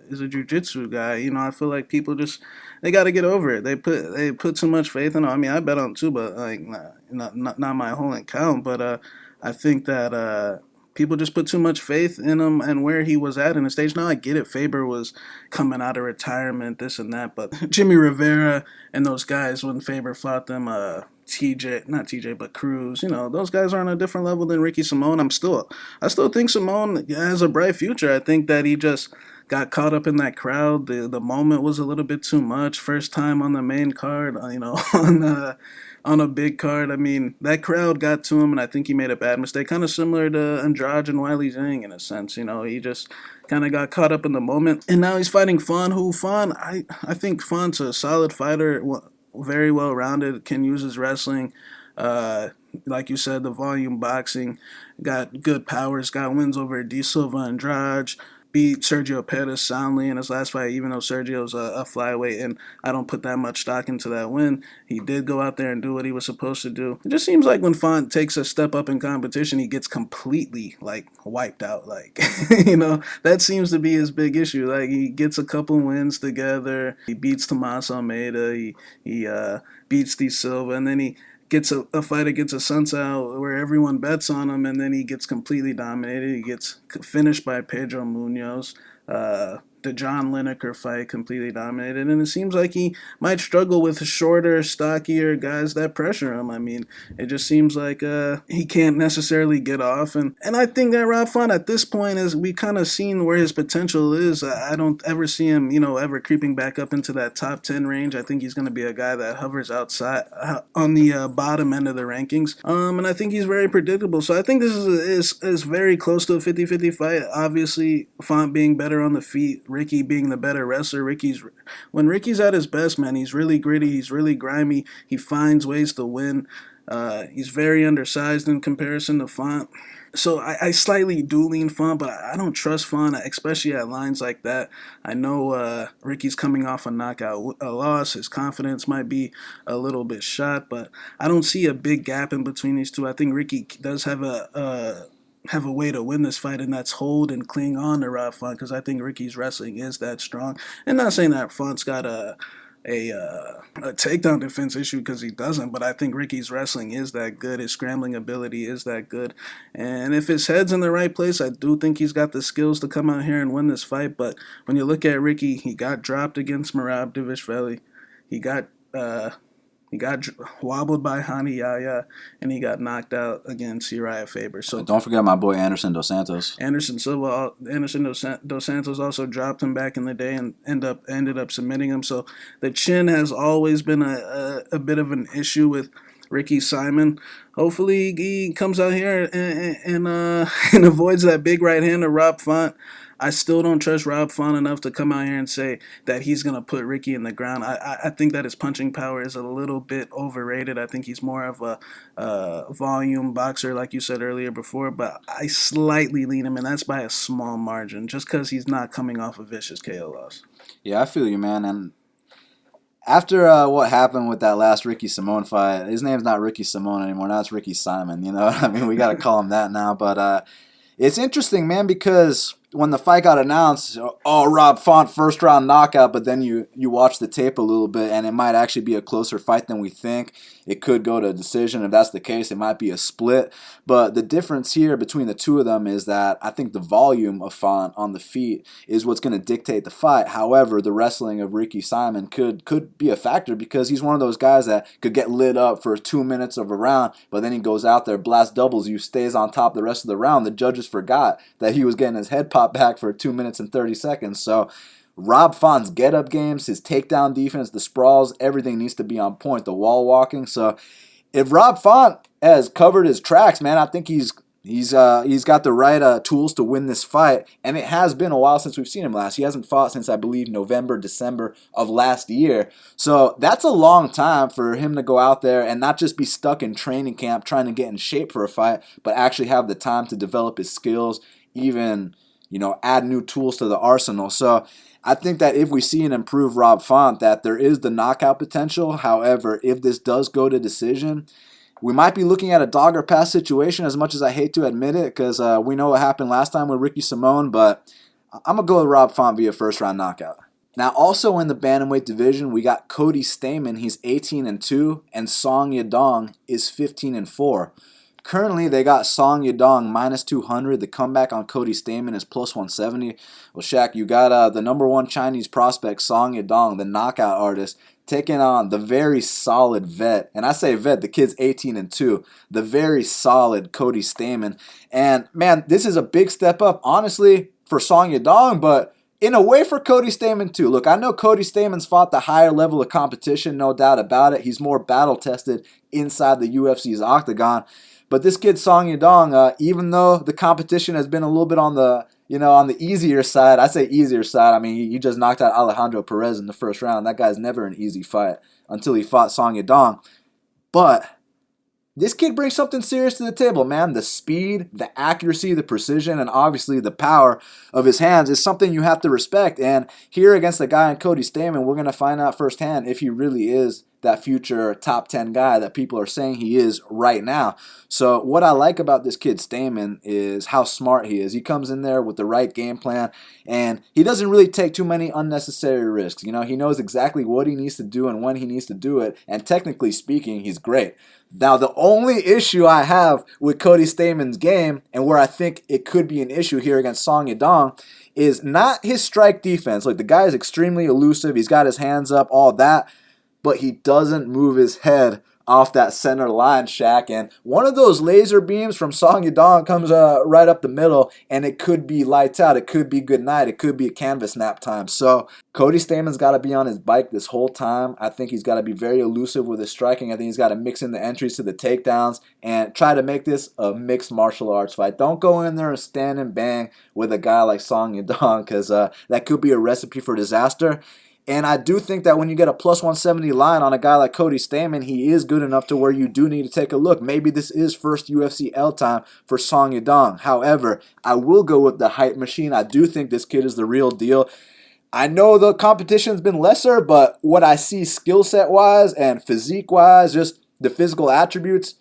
is a jiu-jitsu guy. You know, I feel like people just they got to get over it. They put too much faith in him. I mean, I bet on him too, but like not my whole account. But I think that people just put too much faith in him and where he was at in the stage. Now I get it. Faber was coming out of retirement, this and that, but Jimmy Rivera and those guys when Faber fought them. Not TJ, but Cruz. You know, those guys are on a different level than Ricky Simón. I still think Simón has a bright future. I think that he just got caught up in that crowd. The moment was a little bit too much. First time on the main card, you know, on a big card. I mean, that crowd got to him, and I think he made a bad mistake. Kind of similar to Andrade and Wiley Zhang in a sense. You know, he just kind of got caught up in the moment, and now he's fighting Fon. I think Fon's a solid fighter. Very well-rounded, can use his wrestling. Like you said, the volume boxing, got good powers, got wins over De Silva and Andrade, beat Sergio Pettis soundly in his last fight, even though Sergio's a flyweight, and I don't put that much stock into that win. He did go out there and do what he was supposed to do. It just seems like when Font takes a step up in competition, he gets completely, like, wiped out. Like, you know, that seems to be his big issue. Like, he gets a couple wins together. He beats Tomas Almeida. He beats De Silva, and then he gets a fight against a Sunsao where everyone bets on him, and then he gets completely dominated. He gets finished by Pedro Munoz. The John Lineker fight completely dominated, and it seems like he might struggle with shorter, stockier guys that pressure him. I mean, it just seems like he can't necessarily get off, and I think that Rob Font at this point is we kind of seen where his potential is. I don't ever see him, you know, ever creeping back up into that top 10 range. I think he's going to be a guy that hovers outside on the bottom end of the rankings, and I think he's very predictable. So I think this is very close to a 50-50 fight. Obviously, Font being better on the feet, Ricky being the better wrestler. When Ricky's at his best, man, he's really gritty, he's really grimy, he finds ways to win. He's very undersized in comparison to Font. So I slightly do lean Font, but I don't trust Font, especially at lines like that. I know Ricky's coming off a knockout loss. His confidence might be a little bit shot, but I don't see a big gap in between these two. I think Ricky does have a way to win this fight, and that's hold and cling on to Rob Font, because I think Ricky's wrestling is that strong. And not saying that Font's got a takedown defense issue, because he doesn't, but I think Ricky's wrestling is that good. His scrambling ability is that good. And if his head's in the right place, I do think he's got the skills to come out here and win this fight. But when you look at Ricky, he got dropped against Merab Dvalishvili. He got wobbled by Hani Yaya, and he got knocked out against Uriah Faber. So don't forget my boy Anderson Dos Santos. Anderson Dos Santos also dropped him back in the day and ended up submitting him. So the chin has always been a bit of an issue with Ricky Simon. Hopefully he comes out here and avoids that big right hand of Rob Font. I still don't trust Rob Font enough to come out here and say that he's going to put Ricky in the ground. I think that his punching power is a little bit overrated. I think he's more of a volume boxer, like you said earlier before, but I slightly lean him, and that's by a small margin, just because he's not coming off a vicious KO loss. Yeah, I feel you, man. And after what happened with that last Ricky Simón fight, his name's not Ricky Simón anymore. Now it's Ricky Simon. You know what I mean? We got to call him that now. But it's interesting, man, because when the fight got announced, oh, Rob Font, first round knockout, but then you watch the tape a little bit, and it might actually be a closer fight than we think. It could go to a decision. If that's the case, it might be a split. But the difference here between the two of them is that I think the volume of Font on the feet is what's going to dictate the fight. However, the wrestling of Ricky Simon could be a factor because he's one of those guys that could get lit up for 2 minutes of a round, but then he goes out there, blast doubles you, stays on top the rest of the round. The judges forgot that he was getting his head popped back for 2 minutes and 30 seconds. So Rob Font's get-up games, his takedown defense, the sprawls, everything needs to be on point, the wall walking. So if Rob Font has covered his tracks, man, I think he's got the right tools to win this fight. And it has been a while since we've seen him last. He hasn't fought since, I believe, November, December of last year. So that's a long time for him to go out there and not just be stuck in training camp trying to get in shape for a fight, but actually have the time to develop his skills, even, add new tools to the arsenal. So I think that if we see an improved Rob Font, that there is the knockout potential. However, if this does go to decision, we might be looking at a dog or pass situation, as much as I hate to admit it, because we know what happened last time with Ricky Simone, but I'm going to go with Rob Font via first-round knockout. Now, also in the bantamweight division, we got Cody Stamann. He's 18-2, and Song Yadong is 15-4. Currently, they got Song Yadong minus 200. The comeback on Cody Stamann is plus 170. Well, Shaq, you got the number one Chinese prospect, Song Yadong, the knockout artist, taking on the very solid vet. And I say vet, the kid's 18-2. The very solid Cody Stamann. And, man, this is a big step up, honestly, for Song Yadong, but in a way for Cody Stamann too. Look, I know Cody Stamann's fought the higher level of competition, no doubt about it. He's more battle-tested inside the UFC's octagon. But this kid, Song Yadong, even though the competition has been a little bit on the easier side, I say easier side. I mean, he just knocked out Alejandro Perez in the first round. That guy's never an easy fight until he fought Song Yadong. But this kid brings something serious to the table, man. The speed, the accuracy, the precision, and obviously the power of his hands is something you have to respect. And here against the guy in Cody Stamann, we're going to find out firsthand if he really is that future top 10 guy that people are saying he is right now. So what I like about this kid Stamann is how smart he is. He comes in there with the right game plan, and he doesn't really take too many unnecessary risks. He knows exactly what he needs to do and when he needs to do it, and technically speaking, he's great. Now, the only issue I have with Cody Stamann's game, and where I think it could be an issue here against Song Yadong, is not his strike defense. Like, the guy is extremely elusive. He's got his hands up, all that, but he doesn't move his head off that center line, Shaq. And one of those laser beams from Song Yadong comes right up the middle, and it could be lights out. It could be good night. It could be a canvas nap time. So Cody Stamann's got to be on his bike this whole time. I think he's got to be very elusive with his striking. I think he's got to mix in the entries to the takedowns and try to make this a mixed martial arts fight. Don't go in there and stand and bang with a guy like Song Yadong, because that could be a recipe for disaster. And I do think that when you get a plus 170 line on a guy like Cody Stamann, he is good enough to where you do need to take a look. Maybe this is first UFC L time for Song Yadong. However, I will go with the hype machine. I do think this kid is the real deal. I know the competition's been lesser, but what I see skill set wise and physique wise, just the physical attributes,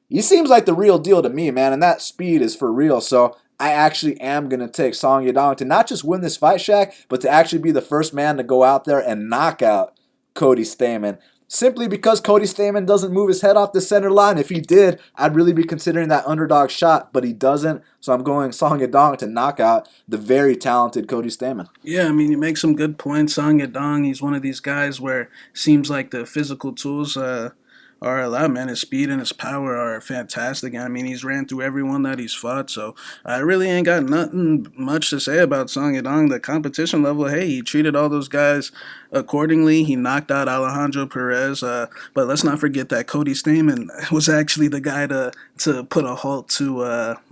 he seems like the real deal to me, man. And that speed is for real. So I actually am going to take Song Yadong to not just win this fight, Shaq, but to actually be the first man to go out there and knock out Cody Stamann. Simply because Cody Stamann doesn't move his head off the center line. If he did, I'd really be considering that underdog shot, but he doesn't. So I'm going Song Yadong to knock out the very talented Cody Stamann. Yeah, I mean, you make some good points. Song Yadong, he's one of these guys where it seems like the physical tools are a lot, man. His speed and his power are fantastic. I mean, he's ran through everyone that he's fought, so I really ain't got nothing much to say about Song Yadong. The competition level, hey, he treated all those guys accordingly. He knocked out Alejandro Perez, but let's not forget that Cody Stamann was actually the guy to put a halt to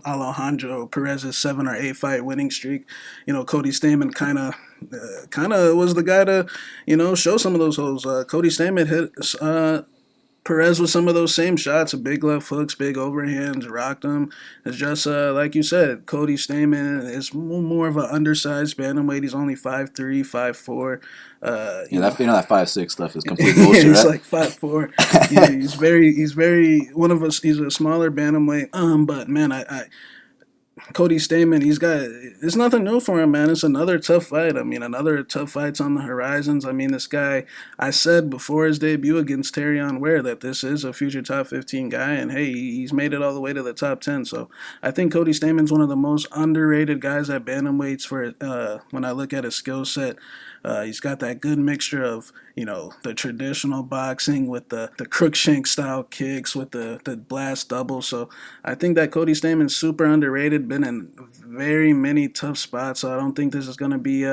Alejandro Perez's 7 or 8 fight winning streak. Cody Stamann kind of was the guy to, show some of those holes. Cody Stamann hit Perez with some of those same shots, big left hooks, big overhands, rocked him. It's just, like you said, Cody Stamann is more of an undersized bantamweight. He's only 5'3", 5'4". That 5'6" stuff is complete bullshit, he's right? like 5'4". Yeah, he's very one of us. He's a smaller bantamweight. But man, Cody Stamann, it's nothing new for him, man. It's another tough fight. I mean, another tough fight's on the horizons. I mean, this guy, I said before his debut against Terrion Ware that this is a future top 15 guy, and hey, he's made it all the way to the top 10. So I think Cody Stamann's one of the most underrated guys at bantamweights for when I look at his skill set. He's got that good mixture of, the traditional boxing with the Crookshank style kicks with the blast double. So I think that Cody Stamann's super underrated, been in very many tough spots. So I don't think this is going to be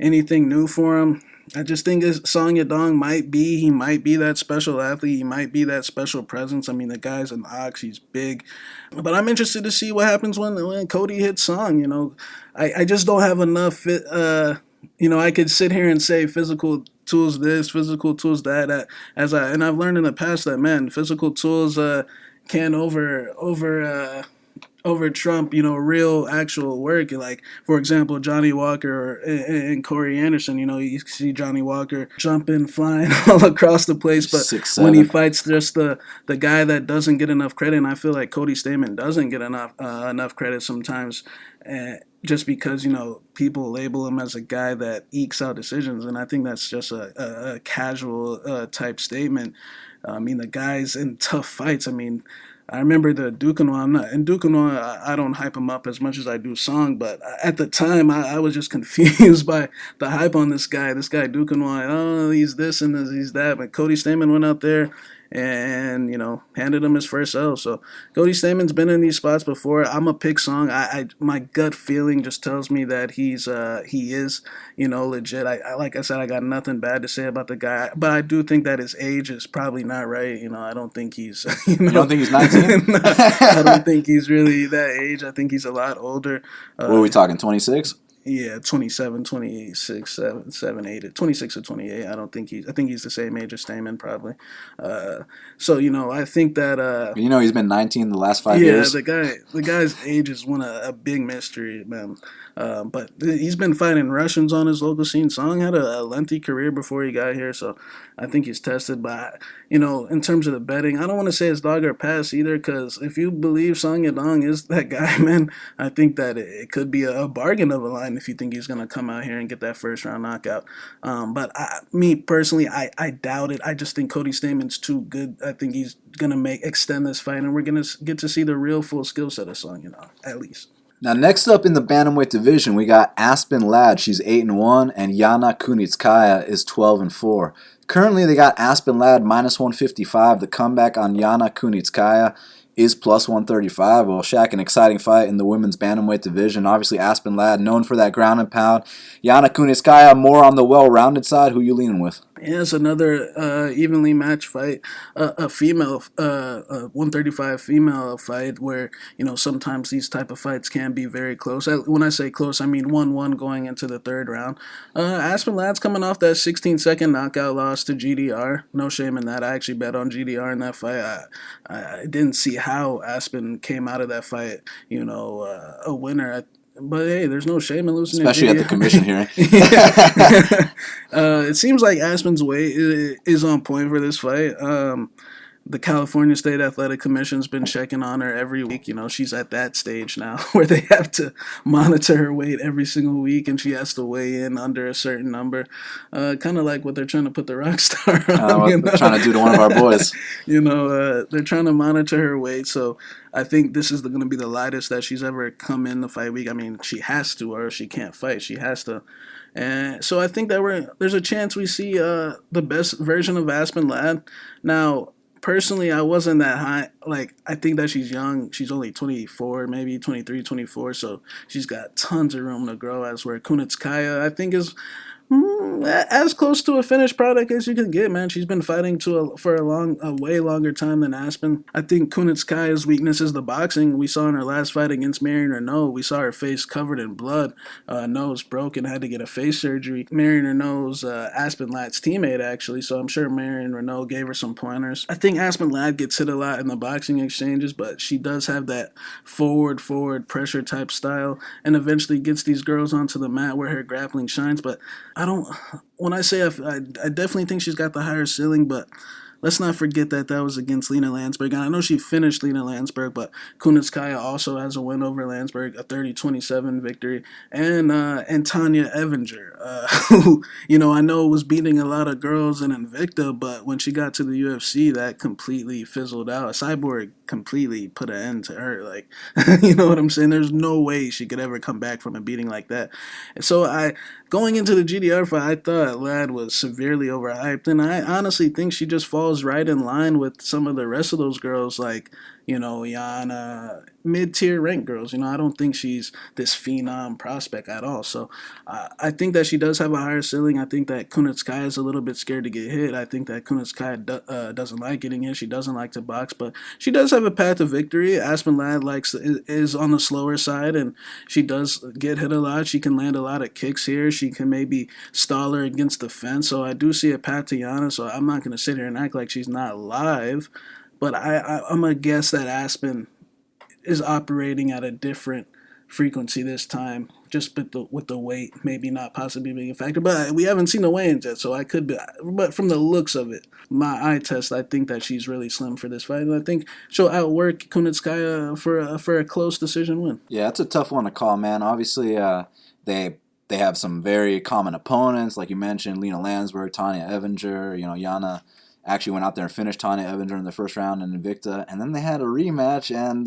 anything new for him. I just think Song Yadong he might be that special athlete. He might be that special presence. I mean, the guy's an ox. He's big. But I'm interested to see what happens when Cody hits Song. I just don't have enough. I could sit here and say physical tools this, physical tools that. And I've learned in the past that, man, physical tools can over Trump, real actual work. Like, for example, Johnny Walker and Corey Anderson, you see Johnny Walker jumping, flying all across the place, but 6'7". when he fights just the guy that doesn't get enough credit, and I feel like Cody Stamann doesn't get enough credit sometimes, just because, people label him as a guy that ekes out decisions, and I think that's just a casual type statement. I mean, the guy's in tough fights. I mean, I remember the Duquesnoy, I don't hype him up as much as I do Song, but at the time, I was just confused by the hype on this guy. This guy, Duquesnoy, oh, he's this and he's that. But Cody Stamann went out there and, handed him his first L. So Cody Stamann's been in these spots before. I'm a pick Song. My gut feeling just tells me that he is, legit. Like I said, I got nothing bad to say about the guy, but I do think that his age is probably not right. I don't think he's, You don't think he's 19? I don't think he's really that age. I think he's a lot older. What are we talking, 26? Yeah, 27, 26, 7, 8, 26 or 28. I think he's the same age as Stamann probably. So, I think that he's been 19 the last 5 yeah, years. the guy's age is a big mystery, man. But he's been fighting Russians on his local scene. Song had a lengthy career before he got here, so I think he's tested. But in terms of the betting, I don't want to say it's dog or pass either, because if you believe Song Yadong is that guy, man, I think that it could be a bargain of a line if you think he's gonna come out here and get that first round knockout. But me personally, I doubt it. I just think Cody Stamann's too good. I think he's gonna extend this fight, and we're gonna get to see the real full skill set of Song Yadong, at least. Now, next up in the bantamweight division, we got Aspen Ladd. She's 8-1, and Yana Kunitskaya is 12-4. Currently, they got Aspen Ladd minus 155. The comeback on Yana Kunitskaya is plus 135. Well, Shaq, an exciting fight in the women's bantamweight division. Obviously, Aspen Ladd known for that ground and pound. Yana Kunitskaya more on the well-rounded side. Who you leaning with? Yeah, it's another evenly matched fight, a female, 135 female fight where, sometimes these type of fights can be very close. When I say close, I mean 1-1 going into the third round. Aspen Ladd's coming off that 16-second knockout loss to GDR. No shame in that. I actually bet on GDR in that fight. I didn't see how Aspen came out of that fight, a winner. But hey, there's no shame in losing. Especially at the commission hearing. It seems like Aspen's weight is on point for this fight. The California State Athletic Commission's been checking on her every week. She's at that stage now where they have to monitor her weight every single week, and she has to weigh in under a certain number. Kind of like what they're trying to put the rock star on. What they're trying to do to one of our boys. They're trying to monitor her weight, so I think this is going to be the lightest that she's ever come in the fight week. I mean, she has to, or she can't fight. She has to. And so I think that there's a chance we see the best version of Aspen Ladd. Now, personally, I wasn't that high. Like, I think that she's young. She's only 24, maybe 23, 24. So she's got tons of room to grow. As where Kunitskaya, I think, is as close to a finished product as you can get, man. She's been fighting for a way longer time than Aspen. I think Kunitskaya's weakness is the boxing. We saw in her last fight against Marion Renault, we saw her face covered in blood, nose broken, had to get a face surgery. Marion Renault's Aspen Ladd's teammate, actually, so I'm sure Marion Renault gave her some pointers. I think Aspen Ladd gets hit a lot in the boxing exchanges, but she does have that forward pressure type style, and eventually gets these girls onto the mat where her grappling shines. But when I say I definitely think she's got the higher ceiling, but let's not forget that was against Lena Landsberg. And I know she finished Lena Landsberg, but Kunitskaya also has a win over Landsberg, a 30-27 victory. And Tanya Evinger, who, I know was beating a lot of girls in Invicta, but when she got to the UFC, that completely fizzled out. Cyborg completely put an end to her. Like, you know what I'm saying? There's no way she could ever come back from a beating like that. And so going into the GDR fight, I thought Ladd was severely overhyped, and I honestly think she just falls right in line with some of the rest of those girls, like, Yana, mid-tier ranked girls. I don't think she's this phenom prospect at all. So I think that she does have a higher ceiling. I think that Kunitskaya is a little bit scared to get hit. I think that Kunitskaya doesn't like getting hit. She doesn't like to box, but she does have a path to victory. Aspen Ladd is on the slower side, and she does get hit a lot. She can land a lot of kicks here. She can maybe stall her against the fence. So I do see a path to Yana. So I'm not going to sit here and act like she's not live. But I'm going to guess that Aspen is operating at a different frequency this time, just with the weight maybe not possibly being a factor. But we haven't seen the weigh-ins yet, so I could be. But from the looks of it, my eye test, I think that she's really slim for this fight. And I think she'll outwork Kunitskaya for a close decision win. Yeah, it's a tough one to call, man. Obviously, they have some very common opponents, like you mentioned, Lena Landsberg, Tanya Evinger, Yana actually went out there and finished Tanya Evinger in the first round in Invicta, and then they had a rematch, and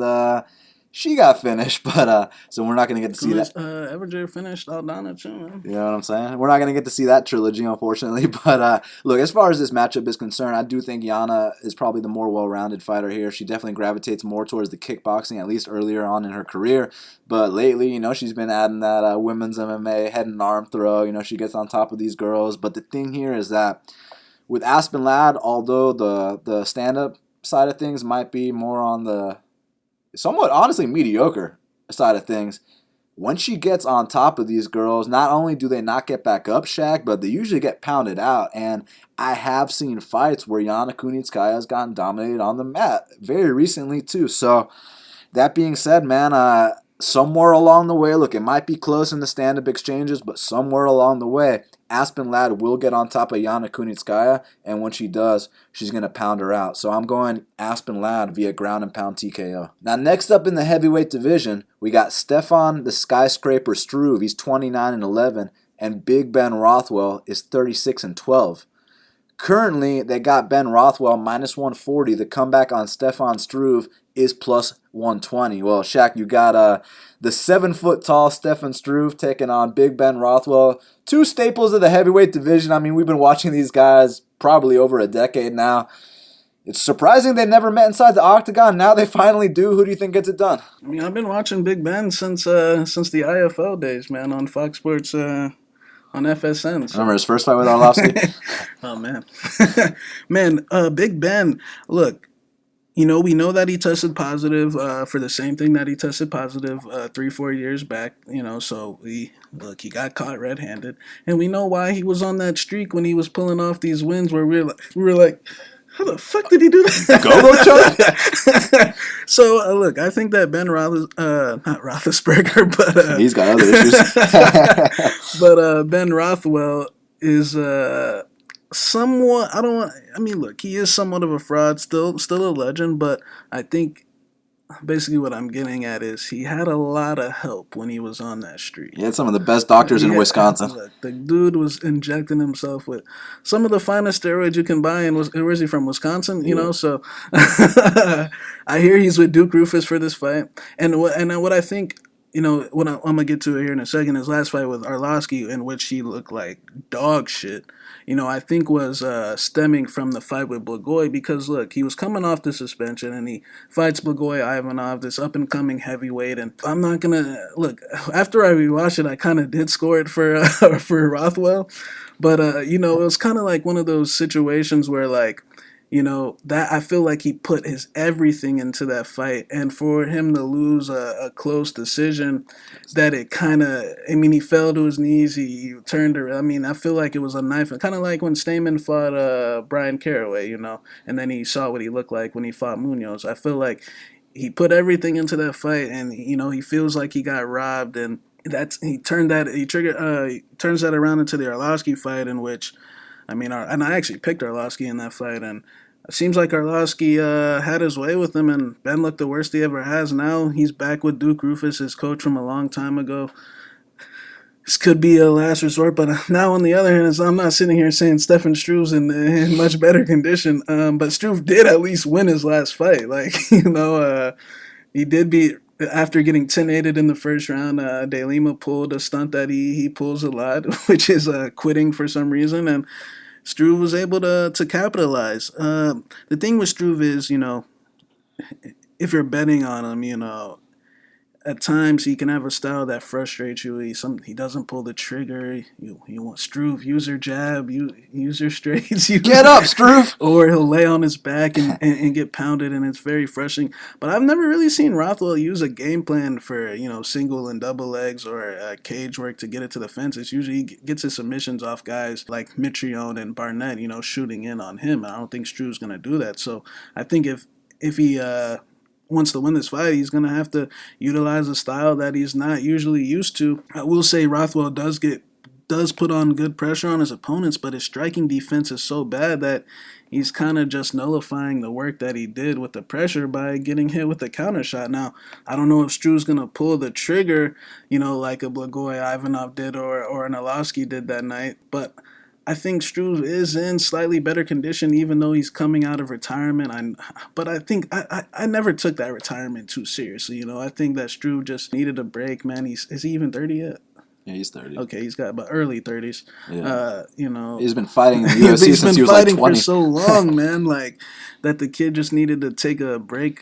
she got finished, but so we're not going to get to see that. Evinger finished Aldana too, man. You know what I'm saying? We're not going to get to see that trilogy, unfortunately, but look, as far as this matchup is concerned, I do think Yana is probably the more well-rounded fighter here. She definitely gravitates more towards the kickboxing, at least earlier on in her career, but lately, she's been adding that women's MMA head and arm throw. She gets on top of these girls, but the thing here is that with Aspen Ladd, although the stand-up side of things might be more on the somewhat, honestly, mediocre side of things, when she gets on top of these girls, not only do they not get back up, Shaq, but they usually get pounded out. And I have seen fights where Yana Kunitskaya has gotten dominated on the mat very recently, too. So that being said, man, somewhere along the way, look, it might be close in the stand-up exchanges, but somewhere along the way, Aspen Ladd will get on top of Yana Kunitskaya, and when she does, she's going to pound her out. So I'm going Aspen Ladd via ground and pound TKO. Now, next up in the heavyweight division, we got Stefan the Skyscraper Struve. He's 29-11, and Big Ben Rothwell is 36-12. Currently, they got Ben Rothwell minus 140. The comeback on Stefan Struve is plus 120. Well, Shaq, you got the 7-foot-tall Stefan Struve taking on Big Ben Rothwell. Two staples of the heavyweight division. I mean, we've been watching these guys probably over a decade now. It's surprising they never met inside the octagon. Now they finally do. Who do you think gets it done? I mean, I've been watching Big Ben since the IFL days, man, on Fox Sports. On FSN. So. Remember his first fight with Arlovsky? Oh, man. Man, Big Ben, look, we know that he tested positive for the same thing that he tested positive 3-4 years back, so he got caught red-handed. And we know why he was on that streak when he was pulling off these wins where we were like, how the fuck did he do that? Go, So, look, I think that Ben not Roethlisberger, but... he's got other issues. But Ben Rothwell is somewhat... look, he is somewhat of a fraud, still a legend, but I think... Basically, what I'm getting at is he had a lot of help when he was on that street. He had some of the best doctors in Wisconsin. Look, the dude was injecting himself with some of the finest steroids you can buy. Where is he from? Wisconsin, So I hear he's with Duke Rufus for this fight. And what I think, what I'm going to get to here in a second, his last fight with Arlovsky, in which he looked like dog shit, I think was stemming from the fight with Blagoy because, look, he was coming off the suspension and he fights Blagoy Ivanov, this up-and-coming heavyweight. And I'm not going to, look, after I rewatched it, I kind of did score it for Rothwell. But, it was kind of like one of those situations where, like, that I feel like he put his everything into that fight. And for him to lose a close decision, that it kind of, he fell to his knees, he turned around. I feel like it was a knife. Kind of like when Stamann fought Brian Caraway, and then he saw what he looked like when he fought Munoz. I feel like he put everything into that fight, and, he feels like he got robbed. And he turns that around into the Arlovsky fight, in which, and I actually picked Arlovsky in that fight, and It seems like Arlovsky had his way with him, and Ben looked the worst he ever has. Now he's back with Duke Rufus, his coach from a long time ago. This could be a last resort, but now on the other hand, I'm not sitting here saying Stefan Struve's in much better condition. But Struve did at least win his last fight. Like, he did beat, after getting 10-8 in the first round. De Lima pulled a stunt that he pulls a lot, which is quitting for some reason, and Struve was able to capitalize. The thing with Struve is, if you're betting on him, at times he can have a style that frustrates you. He doesn't pull the trigger. You want Struve, use your jab, use your straights. Get up, Struve! Or he'll lay on his back and get pounded, and it's very frustrating. But I've never really seen Rothwell use a game plan for, single and double legs or cage work to get it to the fence. It's usually he gets his submissions off guys like Mitrione and Barnett, shooting in on him. I don't think Struve's going to do that. So I think if he wants to win this fight, he's going to have to utilize a style that he's not usually used to. I will say Rothwell does put on good pressure on his opponents, but his striking defense is so bad that he's kind of just nullifying the work that he did with the pressure by getting hit with a counter shot. Now, I don't know if Struve's going to pull the trigger, like a Blagoy Ivanov did or an Arlovsky did that night, but I think Struve is in slightly better condition, even though he's coming out of retirement. But I think I never took that retirement too seriously. I think that Struve just needed a break, man. Is he even 30 yet? Yeah, he's 30. Okay, he's got about early 30s. Yeah. He's been fighting in the UFC since he was like 20. He's been fighting for so long, man. Like, that the kid just needed to take a break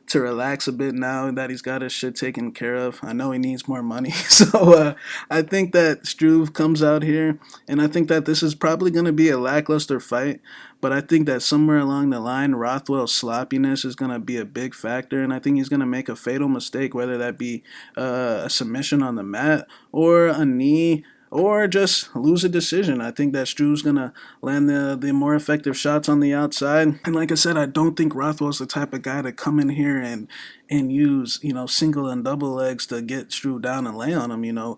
to relax a bit now that he's got his shit taken care of. I know he needs more money. So I think that Struve comes out here, and I think that this is probably going to be a lackluster fight. But I think that somewhere along the line, Rothwell's sloppiness is going to be a big factor, and I think he's going to make a fatal mistake, whether that be a submission on the mat or a knee or just lose a decision. I think that Struve's going to land the more effective shots on the outside. And like I said, I don't think Rothwell's the type of guy to come in here and use, single and double legs to get Struve down and lay on him.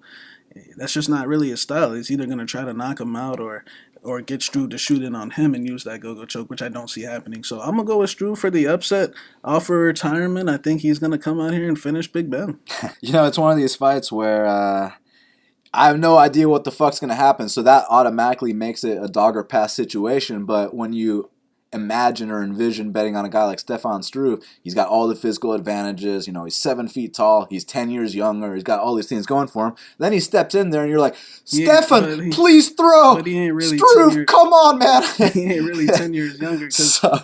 That's just not really his style. He's either going to try to knock him out or get Struve to shoot in on him and use that go-go choke, which I don't see happening. So I'm going to go with Struve for the upset. Offer retirement. I think he's going to come out here and finish Big Ben. It's one of these fights where I have no idea what the fuck's going to happen, so that automatically makes it a dog or pass situation. But when you imagine or envision betting on a guy like Stefan Struve, he's got all the physical advantages. He's 7 feet tall. He's 10 years younger. He's got all these things going for him. Then he steps in there and you're like, Stefan, please throw. But he ain't really Struve, come on, man. He ain't really 10 years younger. So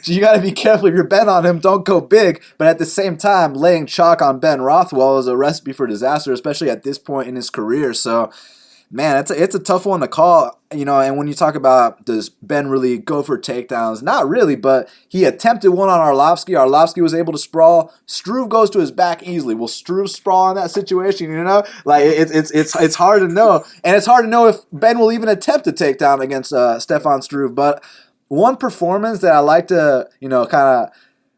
you got to be careful if you're betting on him. Don't go big. But at the same time, laying chalk on Ben Rothwell is a recipe for disaster, especially at this point in his career. So, man, it's a tough one to call, and when you talk about does Ben really go for takedowns, not really, but he attempted one on Arlovsky. Arlovsky was able to sprawl. Struve goes to his back easily. Will Struve sprawl in that situation, Like, it's hard to know, and it's hard to know if Ben will even attempt a takedown against Stefan Struve, but one performance that I like to, kind of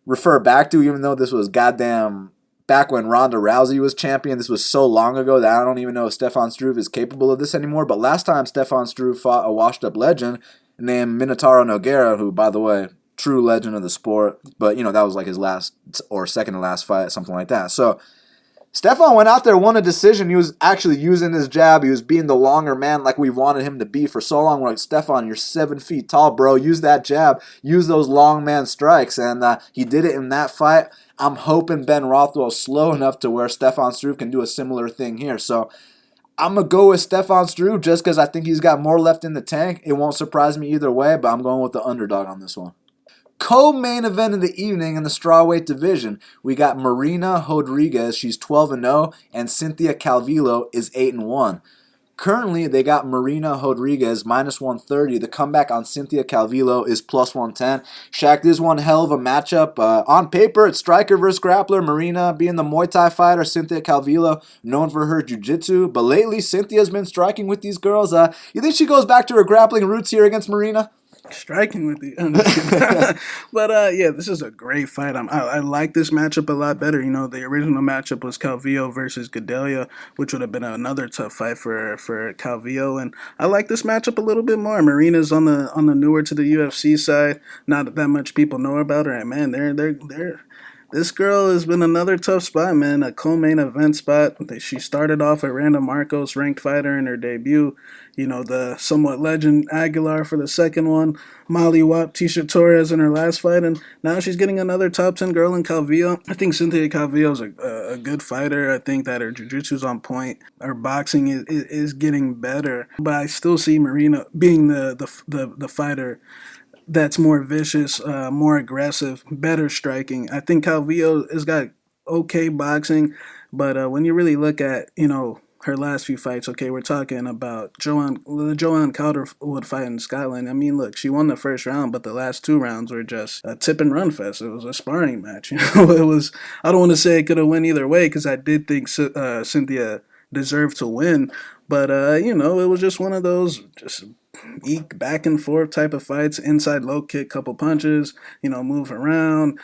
refer back to, even though this was goddamn back when Ronda Rousey was champion. This was so long ago that I don't even know if Stefan Struve is capable of this anymore. But last time Stefan Struve fought a washed-up legend named Minotauro Nogueira, who, by the way, true legend of the sport. But, that was like his last or second to last fight, something like that. So Stefan went out there, won a decision. He was actually using his jab. He was being the longer man like we wanted him to be for so long. We're like, Stefan, you're 7 feet tall, bro. Use that jab. Use those long man strikes. And he did it in that fight. I'm hoping Ben Rothwell's slow enough to where Stefan Struve can do a similar thing here. So I'm going to go with Stefan Struve just because I think he's got more left in the tank. It won't surprise me either way, but I'm going with the underdog on this one. Co-main event of the evening in the strawweight division, we got Marina Rodriguez, she's 12-0, and Cynthia Calvillo is 8-1. Currently, they got Marina Rodriguez minus 130. The comeback on Cynthia Calvillo is plus 110. Shaq, this is one hell of a matchup. On paper, it's striker versus grappler. Marina being the Muay Thai fighter, Cynthia Calvillo known for her jiu-jitsu. But lately, Cynthia's been striking with these girls. You think she goes back to her grappling roots here against Marina? striking with the I'm just kidding. But yeah, this is a great fight. I like this matchup a lot better. The original matchup was Calvillo versus Gadelia, which would have been another tough fight for Calvillo, and I like this matchup a little bit more. Marina's on the newer to the UFC side. Not that much people know about her, and man, they're this girl has been another tough spot, man. A co-main event spot. She started off at Randa Marcos, ranked fighter in her debut. The somewhat legend Aguilar for the second one. Molly Wap, Tisha Torres in her last fight, and now she's getting another top 10 girl in Calvillo. I think Cynthia Calvillo's a good fighter. I think that her jiu-jitsu's on point. Her boxing is getting better, but I still see Marina being the fighter that's more vicious, more aggressive, better striking. I think Calvillo has got okay boxing, but when you really look at her last few fights, okay, we're talking about the Joanne Calderwood fight in Scotland. I mean, look, she won the first round, but the last two rounds were just a tip and run fest. It was a sparring match. It was. I don't want to say it could have went either way because I did think Cynthia deserved to win, but it was just one of those just eke back and forth type of fights, inside low kick, couple punches, move around,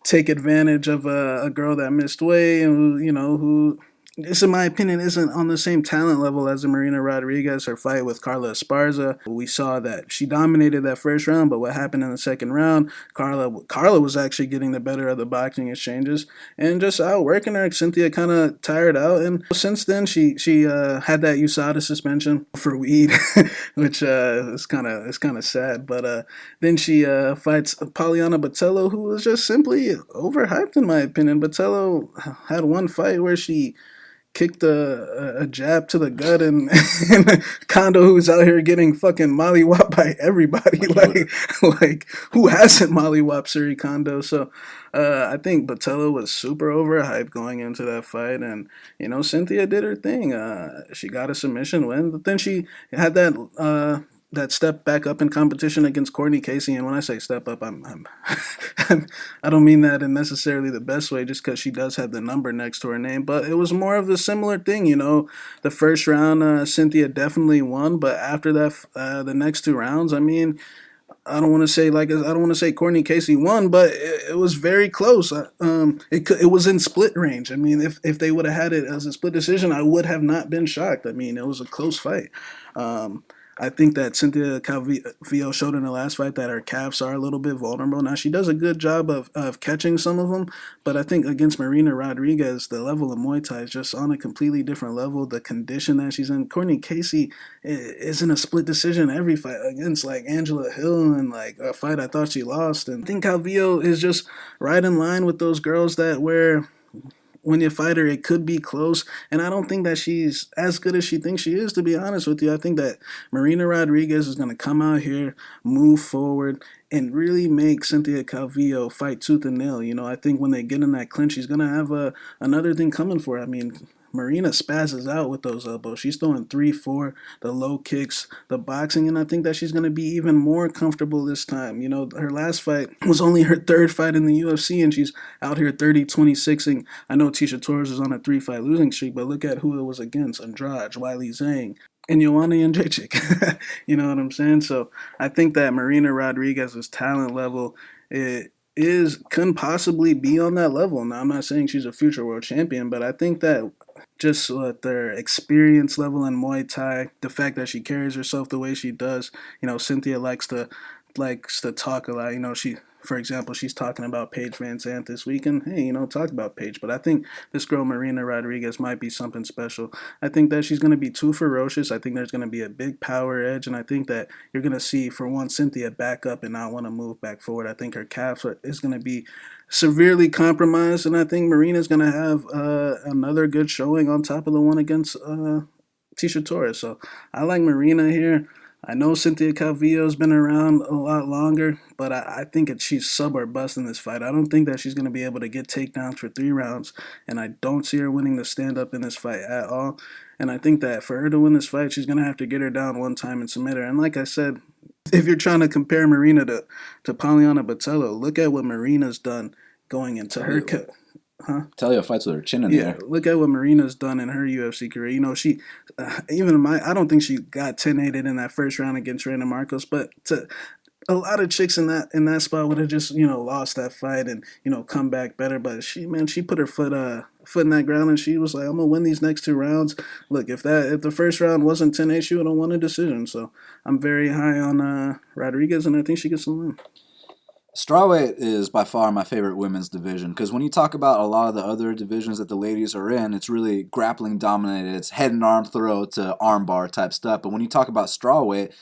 take advantage of a girl that missed weight and who this, in my opinion, isn't on the same talent level as the Marina Rodriguez. Her fight with Carla Esparza, we saw that she dominated that first round, but what happened in the second round, Carla was actually getting the better of the boxing exchanges and just outworking her. Cynthia kind of tired out, and since then she had that USADA suspension for weed, which is kind of sad. But then she fights Poliana Botello, who was just simply overhyped in my opinion. Botello had one fight where she kicked a jab to the gut, and Kondo, who's out here getting fucking mollywhopped by everybody. like who hasn't mollywhopped Suri Kondo? So I think Botello was super overhyped going into that fight, and Cynthia did her thing. She got a submission win, but then she had that step back up in competition against Courtney Casey. And when I say step up, I'm I don't mean that in necessarily the best way, just because she does have the number next to her name. But it was more of the similar thing, The first round, Cynthia definitely won, but after that, the next two rounds, I mean, I don't want to say Courtney Casey won, but it was very close. It was in split range. I mean, if they would have had it as a split decision, I would have not been shocked. I mean, it was a close fight. I think that Cynthia Calvillo showed in the last fight that her calves are a little bit vulnerable. Now, she does a good job of catching some of them, but I think against Marina Rodriguez, the level of Muay Thai is just on a completely different level. The condition that she's in. Courtney Casey is in a split decision every fight against, like, Angela Hill and, like, a fight I thought she lost. And I think Calvillo is just right in line with those girls that where when you fight her, it could be close. And I don't think that she's as good as she thinks she is, to be honest with you. I think that Marina Rodriguez is going to come out here, move forward, and really make Cynthia Calvillo fight tooth and nail. I think when they get in that clinch, she's going to have another thing coming for her. I mean, Marina spazzes out with those elbows. She's throwing 3-4, the low kicks, the boxing, and I think that she's going to be even more comfortable this time. Her last fight was only her third fight in the UFC, and she's out here 30-26ing. I know Tisha Torres is on a 3-fight losing streak, but look at who it was against: Andrade, Wiley Zhang, and Joanna Jędrzejczyk. You know what I'm saying? So I think that Marina Rodriguez's talent level can possibly be on that level. Now, I'm not saying she's a future world champion, but I think that just with their experience level in Muay Thai, the fact that she carries herself the way she does, Cynthia likes to talk a lot. For example, she's talking about Paige Van Zandt this week, and hey, talk about Paige. But I think this girl Marina Rodriguez might be something special. I think that she's going to be too ferocious. I think there's going to be a big power edge, and I think that you're going to see, for one, Cynthia back up and not want to move back forward. I think her calf is going to be severely compromised, and I think Marina's going to have another good showing on top of the one against Tisha Torres. So I like Marina here. I know Cynthia Calvillo's been around a lot longer, but I think she's sub or bust in this fight. I don't think that she's going to be able to get takedowns for 3 rounds, and I don't see her winning the stand-up in this fight at all. And I think that for her to win this fight, she's going to have to get her down one time and submit her. And like I said, if you're trying to compare Marina to Poliana Botello, look at what Marina's done going into her Talia fights with her chin in the Yeah, air. look at what Marina's done in her UFC career. You know, she I don't think she got 10-8 in that first round against Randa Marcos, but a lot of chicks in that spot would have just lost that fight and come back better. But she put her foot in that ground and she was like, I'm gonna win these next 2 rounds. Look, if the first round wasn't 10-8, she would have won a decision. So I'm very high on Rodriguez, and I think she gets the win. Strawweight is by far my favorite women's division because when you talk about a lot of the other divisions that the ladies are in, it's really grappling dominated. It's head and arm throw to arm bar type stuff. But when you talk about strawweight,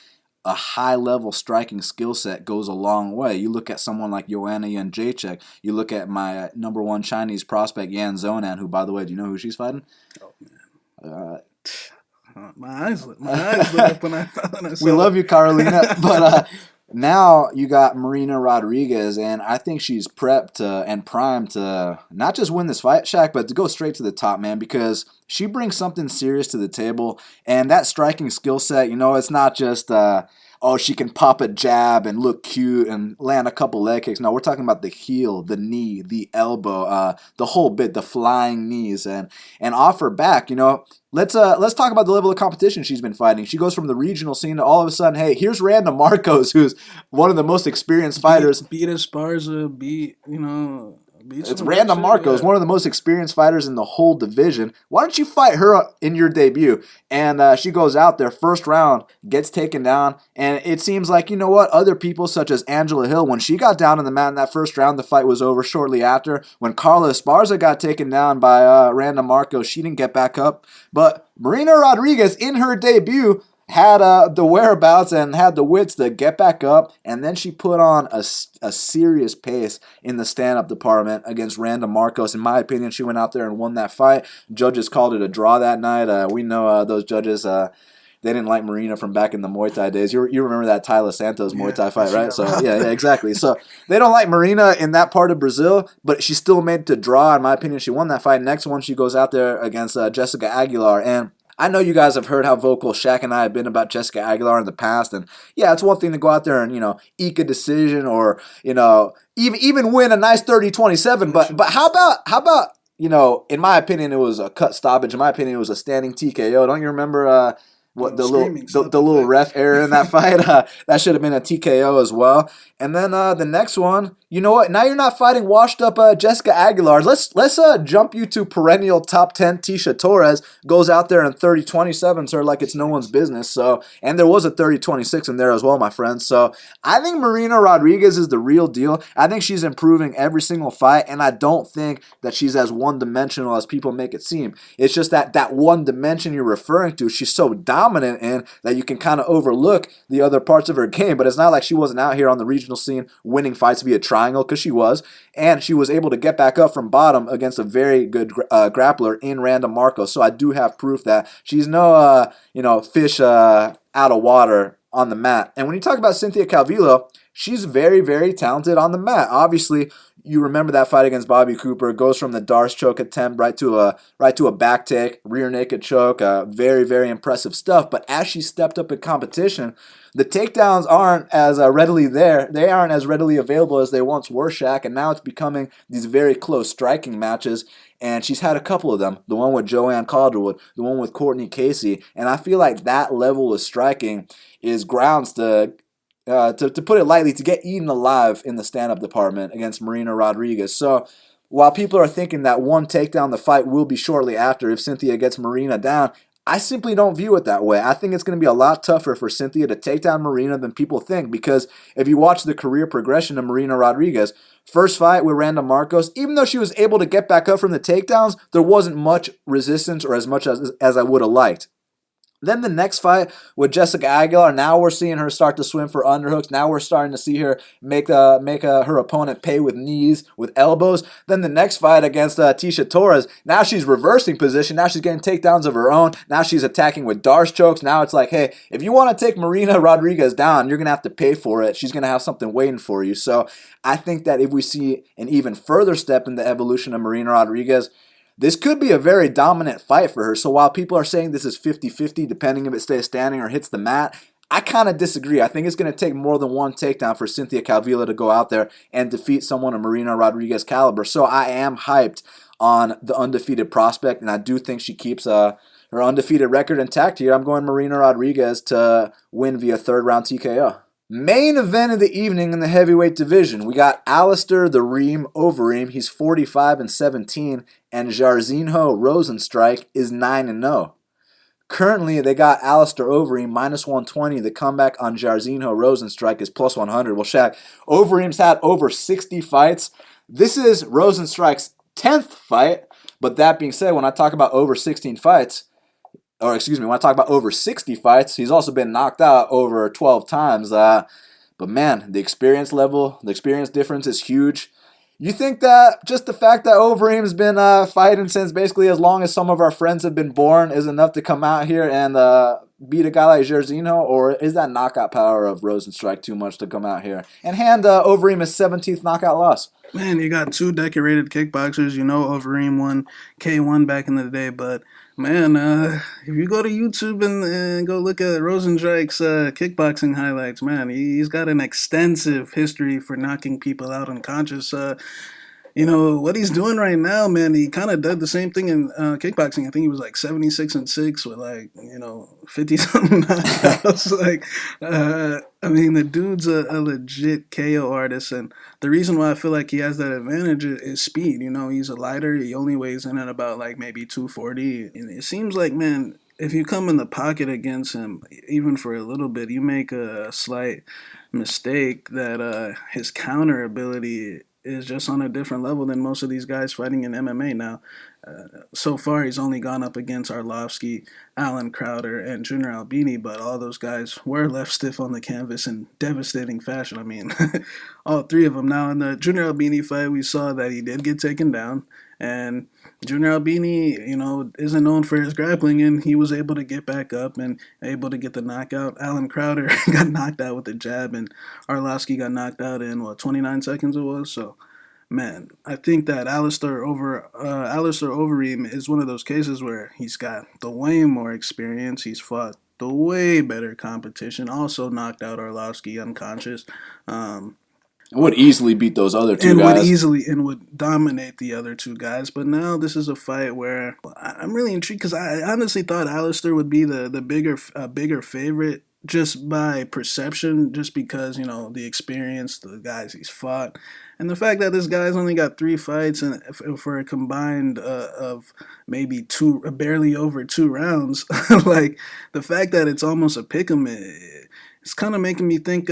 a high-level striking skill set goes a long way. You look at someone like Joanna Jędrzejczyk. You look at my number one Chinese prospect, Yan Zonan, who, by the way, do you know who she's fighting? Oh, man. My eyes lit up when I saw We love you, Carolina. But now you got Marina Rodriguez, and I think she's prepped and primed to not just win this fight, Shaq, but to go straight to the top, man, because she brings something serious to the table. And that striking skill set, it's not just, she can pop a jab and look cute and land a couple leg kicks. No, we're talking about the heel, the knee, the elbow, the whole bit, the flying knees, and off her back, Let's talk about the level of competition she's been fighting. She goes from the regional scene to all of a sudden, hey, here's Randa Marcos, who's one of the most experienced fighters. Beat Esparza, It's Randa Marcos, one of the most experienced fighters in the whole division. Why don't you fight her in your debut? And she goes out there, first round, gets taken down, and it seems like, other people such as Angela Hill, when she got down in the mat in that first round, the fight was over shortly after. When Carla Esparza got taken down by Randa Marcos, she didn't get back up. But Marina Rodriguez, in her debut, had the whereabouts and had the wits to get back up, and then she put on a serious pace in the stand-up department against Randa Marcos. In my opinion, she went out there and won that fight. Judges called it a draw that night. We know those judges, they didn't like Marina from back in the Muay Thai days. You remember that Tyler Santos Muay Thai fight, right? So yeah, exactly. So they don't like Marina in that part of Brazil, but she still made it to draw. In my opinion, she won that fight. Next one, she goes out there against Jessica Aguilar, and I know you guys have heard how vocal Shaq and I have been about Jessica Aguilar in the past, and yeah, it's one thing to go out there and, eke a decision or, even win a nice 30-27, but how about, in my opinion, it was a cut stoppage. In my opinion, it was a standing TKO. Don't you remember the little ref error in that fight? That should have been a TKO as well. And then the next one, you know what? Now you're not fighting washed up Jessica Aguilar. Let's jump you to perennial top 10 Tisha Torres. Goes out there and 30-27s her like it's no one's business. So, and there was a 30-26 in there as well, my friends. So I think Marina Rodriguez is the real deal. I think she's improving every single fight, and I don't think that she's as one-dimensional as people make it seem. It's just that one dimension you're referring to, she's so dominant in that you can kind of overlook the other parts of her game. But it's not like she wasn't out here on the regional scene winning fights via triangle, because she was, and she was able to get back up from bottom against a very good grappler in Randa Marcos. So I do have proof that she's no fish out of water on the mat. And when you talk about Cynthia Calvillo, she's very, very talented on the mat. Obviously, you remember that fight against Bobby Cooper. Goes from the Darce choke attempt right to a back take, rear naked choke. Very, very impressive stuff. But as she stepped up in competition, the takedowns aren't as readily there. They aren't as readily available as they once were, Shaq. And now it's becoming these very close striking matches. And she's had a couple of them. The one with Joanne Calderwood, the one with Courtney Casey. And I feel like that level of striking is grounds to put it lightly, to get eaten alive in the stand-up department against Marina Rodriguez. So while people are thinking that one takedown the fight will be shortly after if Cynthia gets Marina down, I simply don't view it that way. I think it's going to be a lot tougher for Cynthia to take down Marina than people think, because if you watch the career progression of Marina Rodriguez, first fight with Randa Marcos, even though she was able to get back up from the takedowns, there wasn't much resistance or as much as I would have liked. Then the next fight with Jessica Aguilar, now we're seeing her start to swim for underhooks. Now we're starting to see her make her opponent pay with knees, with elbows. Then the next fight against Tisha Torres, now she's reversing position. Now she's getting takedowns of her own. Now she's attacking with Darce chokes. Now it's like, hey, if you want to take Marina Rodriguez down, you're going to have to pay for it. She's going to have something waiting for you. So I think that if we see an even further step in the evolution of Marina Rodriguez, this could be a very dominant fight for her. So while people are saying this is 50-50, depending if it stays standing or hits the mat, I kind of disagree. I think it's going to take more than one takedown for Cynthia Calvillo to go out there and defeat someone of Marina Rodriguez caliber. So I am hyped on the undefeated prospect, and I do think she keeps her undefeated record intact here. I'm going Marina Rodriguez to win via third-round TKO. Main event of the evening in the heavyweight division. We got Alistair Overeem. He's 45-17, and Jairzinho Rozenstruik is 9-0. Currently, they got Alistair Overeem minus 120. The comeback on Jairzinho Rozenstruik is plus 100. Well, Shaq, Overeem's had over 60 fights. This is Rozenstruik's 10th fight. But that being said, when I talk about over 16 fights, when I talk about over 60 fights, he's also been knocked out over 12 times. But man, the experience difference is huge. You think that just the fact that Overeem's been fighting since basically as long as some of our friends have been born is enough to come out here and beat a guy like Jairzinho, or is that knockout power of Rozenstruik too much to come out here and hand Overeem his 17th knockout loss? Man, you got two decorated kickboxers. You know Overeem won K1 back in the day, but man, if you go to YouTube and go look at Rozenstruik's kickboxing highlights, man, he's got an extensive history for knocking people out unconscious. What he's doing right now, man, he kind of did the same thing in kickboxing. I think he was like 76-6 with 50-something knockouts. The dude's a legit KO artist, and the reason why I feel like he has that advantage is speed. He's a lighter. He only weighs in at about maybe 240, and it seems like, man, if you come in the pocket against him, even for a little bit, you make a slight mistake that his counter ability is just on a different level than most of these guys fighting in MMA now. So far, he's only gone up against Arlovsky, Alan Crowder, and Junior Albini, but all those guys were left stiff on the canvas in devastating fashion. I mean, all three of them. Now, in the Junior Albini fight, we saw that he did get taken down, and Junior Albini, isn't known for his grappling, and he was able to get back up and able to get the knockout. Alan Crowder got knocked out with a jab, and Arlovsky got knocked out in, 29 seconds it was? So, man, I think that Alistair Overeem is one of those cases where he's got the way more experience. He's fought the way better competition, also knocked out Arlovsky unconscious. Would easily beat those other two guys. Would dominate the other two guys. But now this is a fight where I'm really intrigued because I honestly thought Alistair would be the bigger favorite just by perception, just because, the experience, the guys he's fought, and the fact that this guy's only got 3 fights and for a combined of maybe barely over 2 rounds, like the fact that it's almost a pick'em, it's kind of making me think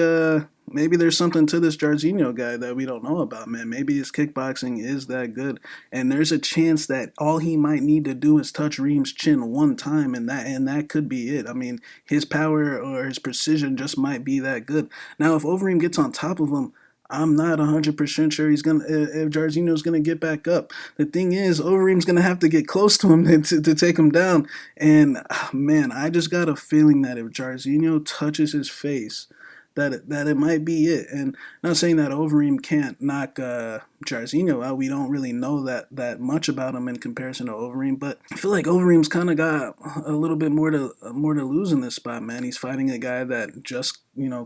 maybe there's something to this Jairzinho guy that we don't know about, man. Maybe his kickboxing is that good, and there's a chance that all he might need to do is touch Reem's chin one time, and that could be it. I mean, his power or his precision just might be that good. Now, if Overeem gets on top of him, I'm not 100% sure if Jairzinho's gonna get back up. The thing is, Overeem's gonna have to get close to him to take him down, and man, I just got a feeling that if Jairzinho touches his face, that it might be it. And not saying that Overeem can't knock Jairzinho out. We don't really know that much about him in comparison to Overeem, but I feel like Overeem's kind of got a little bit more to lose in this spot, man. He's fighting a guy that just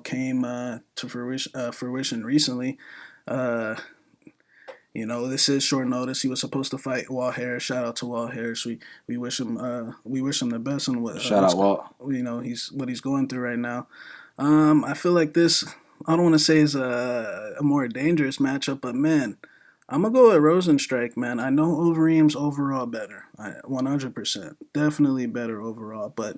came to fruition recently. This is short notice. He was supposed to fight Walt Harris. Shout out to Walt Harris. We wish him the best on what Shout out Walt. He's going through right now. I feel like this, I don't want to say is a more dangerous matchup, but man, I'm going to go with Rozenstruik, man. I know Overeem's overall better, 100%. Definitely better overall, but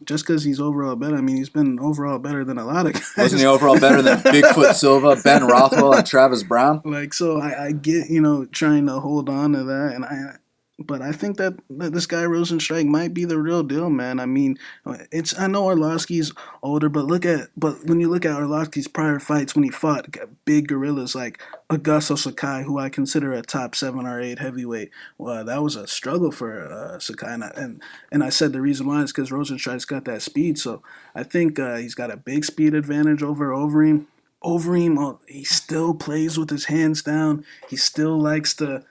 just because he's overall better, I mean, he's been overall better than a lot of guys. Wasn't he overall better than Bigfoot Silva, Ben Rothwell, and Travis Brown? So I get, trying to hold on to that, but I think that this guy Rozenstruik might be the real deal, man. I mean, I know Arlovsky's older, but when you look at Arlovsky's prior fights when he fought big gorillas like Augusto Sakai, who I consider a top 7 or 8 heavyweight, well, that was a struggle for Sakai, and I said the reason why is because Rozenstruik's got that speed, so I think he's got a big speed advantage over Overeem. Overeem, he still plays with his hands down. He still likes to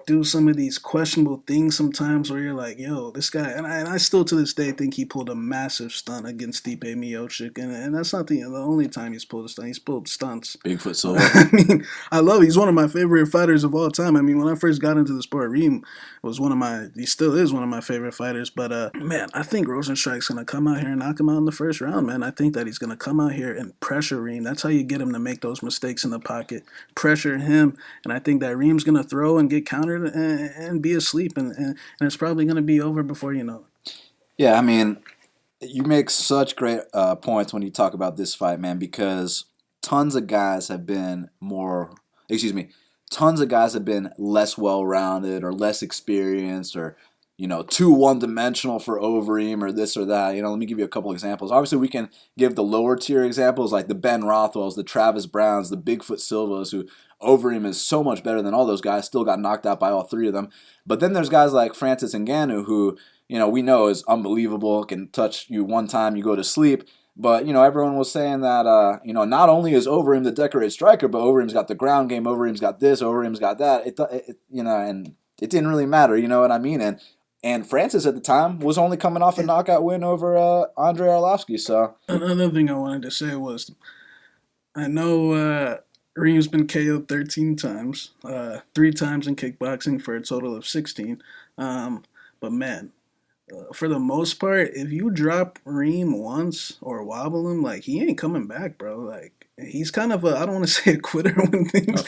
do some of these questionable things sometimes where you're like, yo, this guy, and I still to this day think he pulled a massive stunt against Stipe Miocic, and that's not the only time he's pulled a stunt. He's pulled stunts. Bigfoot Silver. I mean, he's one of my favorite fighters of all time. I mean, when I first got into the sport, Reem was he still is one of my favorite fighters. But man, I think Rozenstruik's gonna come out here and knock him out in the first round, man. I think that he's gonna come out here and pressure Reem. That's how you get him to make those mistakes in the pocket. Pressure him, and I think that Reem's gonna throw and get countered and be asleep, and it's probably gonna be over before you know it. Yeah, I mean, you make such great points when you talk about this fight, man, because tons of guys have been less well-rounded or less experienced or, too one-dimensional for Overeem or this or that. Let me give you a couple examples. Obviously, we can give the lower-tier examples like the Ben Rothwells, the Travis Browns, the Bigfoot Silvas, who Overeem is so much better than all those guys, still got knocked out by all three of them. But then there's guys like Francis Ngannou who, we know is unbelievable, can touch you one time, you go to sleep. But, everyone was saying that, not only is Overeem the decorated striker, but Overeem's got the ground game, Overeem's got this, Overeem's got that. And it didn't really matter, you know what I mean? And Francis at the time was only coming off a knockout win over Andrei Arlovsky. So another thing I wanted to say was, I know Reem's been KO'd 13 times, 3 times in kickboxing for a total of 16. But man, for the most part, if you drop Reem once or wobble him, like, he ain't coming back, bro. Like, he's kind of I don't want to say a quitter when things,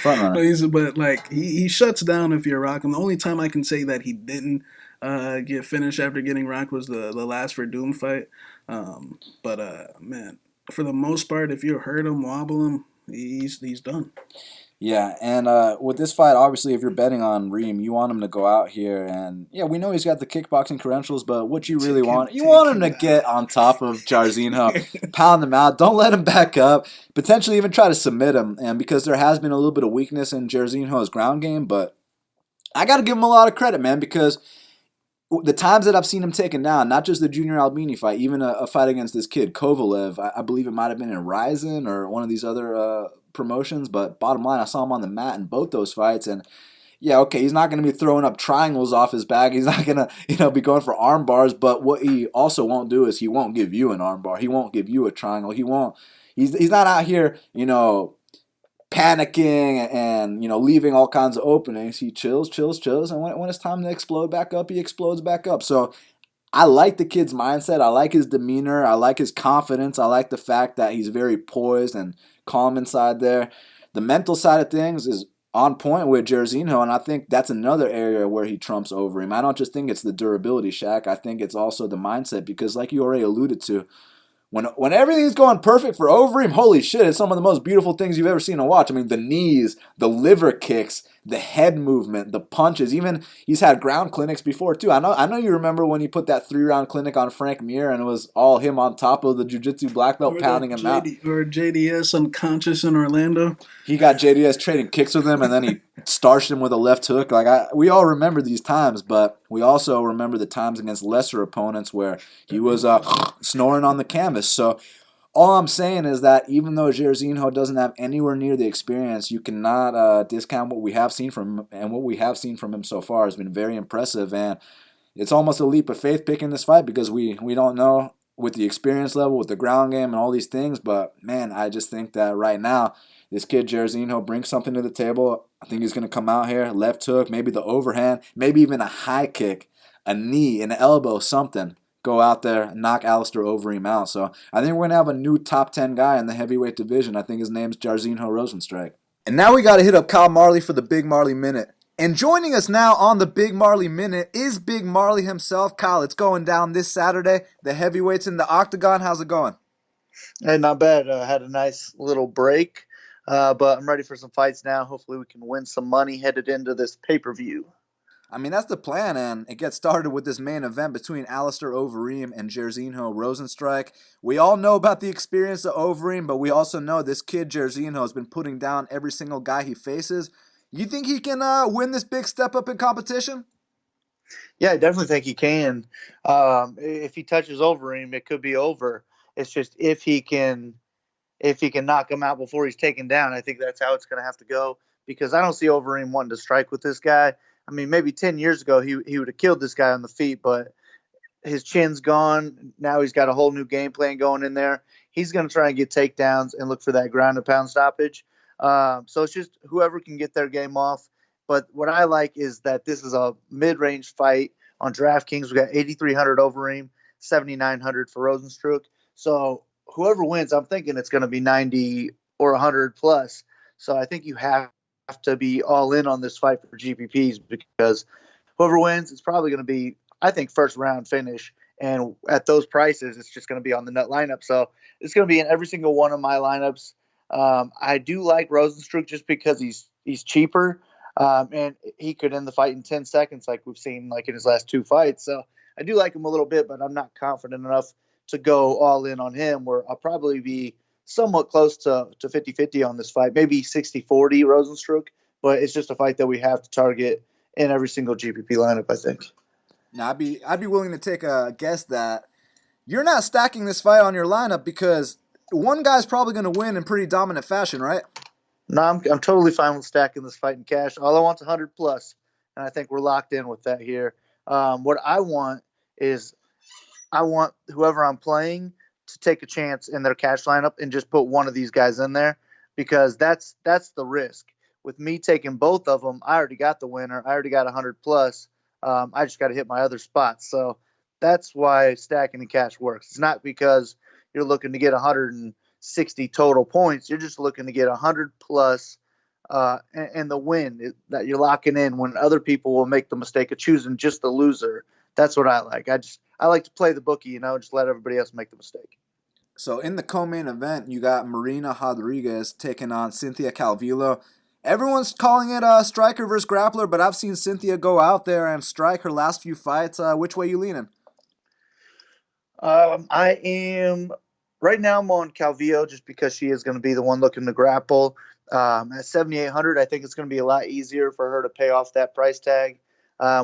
but like he shuts down if you're rocking. The only time I can say that he didn't get finished after getting rocked was the last Verdum fight. Man, for the most part, if you hurt him, wobble him, he's done. Yeah, and with this fight, obviously, if you're betting on Reem, you want him to go out here, and yeah, we know he's got the kickboxing credentials, but what you really want him to get on top of Jairzinho, pound him out, don't let him back up, potentially even try to submit him, and because there has been a little bit of weakness in Jairzinho's ground game, but I got to give him a lot of credit, man, because the times that I've seen him taken down, not just the Junior Albini fight, even a fight against this kid, Kovalev, I believe it might have been in Ryzen or one of these other promotions, but bottom line, I saw him on the mat in both those fights, and yeah, okay, he's not going to be throwing up triangles off his back, he's not going to be going for arm bars, but what he also won't do is he won't give you an arm bar, he won't give you a triangle, he's not out here, panicking and leaving all kinds of openings. He chills, and when it's time to explode back up, he explodes back up. So I like the kid's mindset, I like his demeanor, I like his confidence, I like the fact that he's very poised and calm inside there. The mental side of things is on point with Jairzinho, and I think that's another area where he trumps over him. I don't just think it's the durability, Shaq. I think it's also the mindset, because like you already alluded to, when everything's going perfect for Overeem, holy shit, it's some of the most beautiful things you've ever seen to watch. I mean, the knees, the liver kicks, the head movement, the punches. Even he's had ground clinics before too. I know you remember when he put that 3-round clinic on Frank Mir and it was all him on top of the jiu-jitsu black belt pounding him out. Or JDS unconscious in Orlando. He got JDS trading kicks with him and then he starched him with a left hook. We all remember these times, but we also remember the times against lesser opponents where he was snoring on the canvas. So all I'm saying is that even though Jairzinho doesn't have anywhere near the experience, you cannot discount what we have seen from him, and what we have seen from him so far has been very impressive, and it's almost a leap of faith picking this fight because we don't know with the experience level, with the ground game and all these things, but man, I just think that right now, this kid Jairzinho brings something to the table. I think he's going to come out here, left hook, maybe the overhand, maybe even a high kick, a knee, an elbow, something. Go out there and knock Alistair Overeem out. So I think we're going to have a new top 10 guy in the heavyweight division. I think his name's Jairzinho Rozenstruik. And now we got to hit up Kyle Marley for the Big Marley Minute. And joining us now on the Big Marley Minute is Big Marley himself. Kyle, it's going down this Saturday. The heavyweights in the octagon. How's it going? Hey, not bad. Had a nice little break, but I'm ready for some fights now. Hopefully we can win some money headed into this pay-per-view. I mean, that's the plan, and it gets started with this main event between Alistair Overeem and Jairzinho Rozenstruik. We all know about the experience of Overeem, but we also know this kid Jairzinho has been putting down every single guy he faces. You think he can win this big step up in competition? Yeah, I definitely think he can. If he touches Overeem, it could be over. It's just if he can knock him out before he's taken down, I think that's how it's going to have to go, because I don't see Overeem wanting to strike with this guy. I mean, maybe 10 years ago he would have killed this guy on the feet, but his chin's gone. Now he's got a whole new game plan going in there. He's going to try and get takedowns and look for that ground and pound stoppage. So it's just whoever can get their game off. But what I like is that this is a mid-range fight on DraftKings. We got 8,300 Overeem, 7,900 for Rozenstruik. So whoever wins, I'm thinking it's going to be 90 or 100 plus. So I think you have to be all in on this fight for GPPs, because whoever wins, it's probably going to be, I think, first round finish. And at those prices, it's just going to be on the nut lineup. So it's going to be in every single one of my lineups. I do like Rozenstruik just because he's cheaper, and he could end the fight in 10 seconds, like we've seen like in his last two fights. So I do like him a little bit, but I'm not confident enough to go all in on him, where I'll probably be somewhat close to 50-50 on this fight, maybe 60-40 Rozenstruik, but it's just a fight that we have to target in every single GPP lineup, I think. Now, I'd be willing to take a guess that you're not stacking this fight on your lineup because one guy's probably going to win in pretty dominant fashion, right? No, I'm totally fine with stacking this fight in cash. All I want is 100 plus, and I think we're locked in with that here. What I want is I want whoever I'm playing to take a chance in their cash lineup and just put one of these guys in there, because that's the risk. With me taking both of them, I already got the winner. I already got 100 plus. I just got to hit my other spots. So that's why stacking in cash works. It's not because you're looking to get 160 total points. You're just looking to get 100 plus, and the win that you're locking in when other people will make the mistake of choosing just the loser. That's what I like. I like to play the bookie, just let everybody else make the mistake. So in the co-main event, you got Marina Rodriguez taking on Cynthia Calvillo. Everyone's calling it a striker versus grappler, but I've seen Cynthia go out there and strike her last few fights. Which way you leaning? I am right now. I'm on Calvillo just because she is going to be the one looking to grapple. At 7,800, I think it's going to be a lot easier for her to pay off that price tag.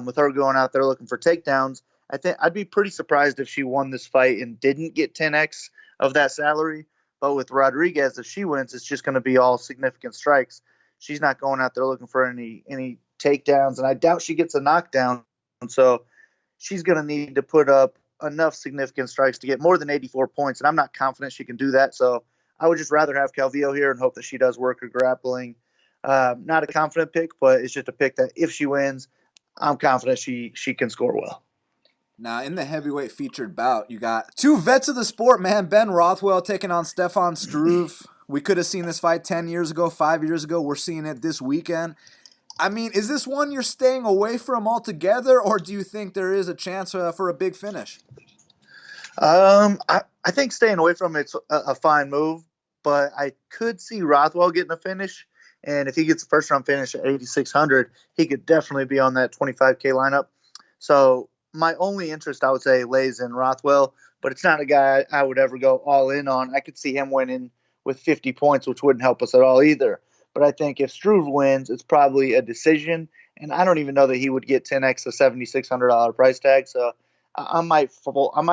With her going out there looking for takedowns, I think I'd be pretty surprised if she won this fight and didn't get 10x of that salary. But with Rodriguez, if she wins, it's just going to be all significant strikes. She's not going out there looking for any takedowns, and I doubt she gets a knockdown. So she's going to need to put up enough significant strikes to get more than 84 points, and I'm not confident she can do that. So I would just rather have Calvillo here and hope that she does work her grappling. Not a confident pick, but it's just a pick that if she wins, I'm confident she can score well. Now, in the heavyweight featured bout, you got two vets of the sport, man. Ben Rothwell taking on Stefan Struve. We could have seen this fight 10 years ago, 5 years ago. We're seeing it this weekend. I mean, is this one you're staying away from altogether, or do you think there is a chance for a big finish? I think staying away from it's a fine move, but I could see Rothwell getting a finish. And if he gets a first-round finish at 8,600, he could definitely be on that 25K lineup. So my only interest, I would say, lays in Rothwell, but it's not a guy I would ever go all in on. I could see him winning with 50 points, which wouldn't help us at all either. But I think if Struve wins, it's probably a decision, and I don't even know that he would get 10x a $7,600 price tag. So I might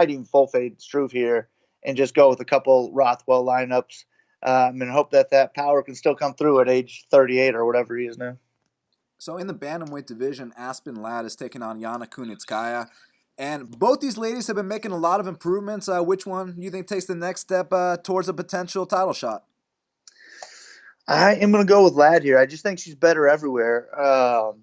even full fade Struve here and just go with a couple Rothwell lineups, and hope that power can still come through at age 38 or whatever he is now. So in the bantamweight division, Aspen Ladd is taking on Yana Kunitskaya. And both these ladies have been making a lot of improvements. Which one do you think takes the next step towards a potential title shot? I am going to go with Ladd here. I just think she's better everywhere. I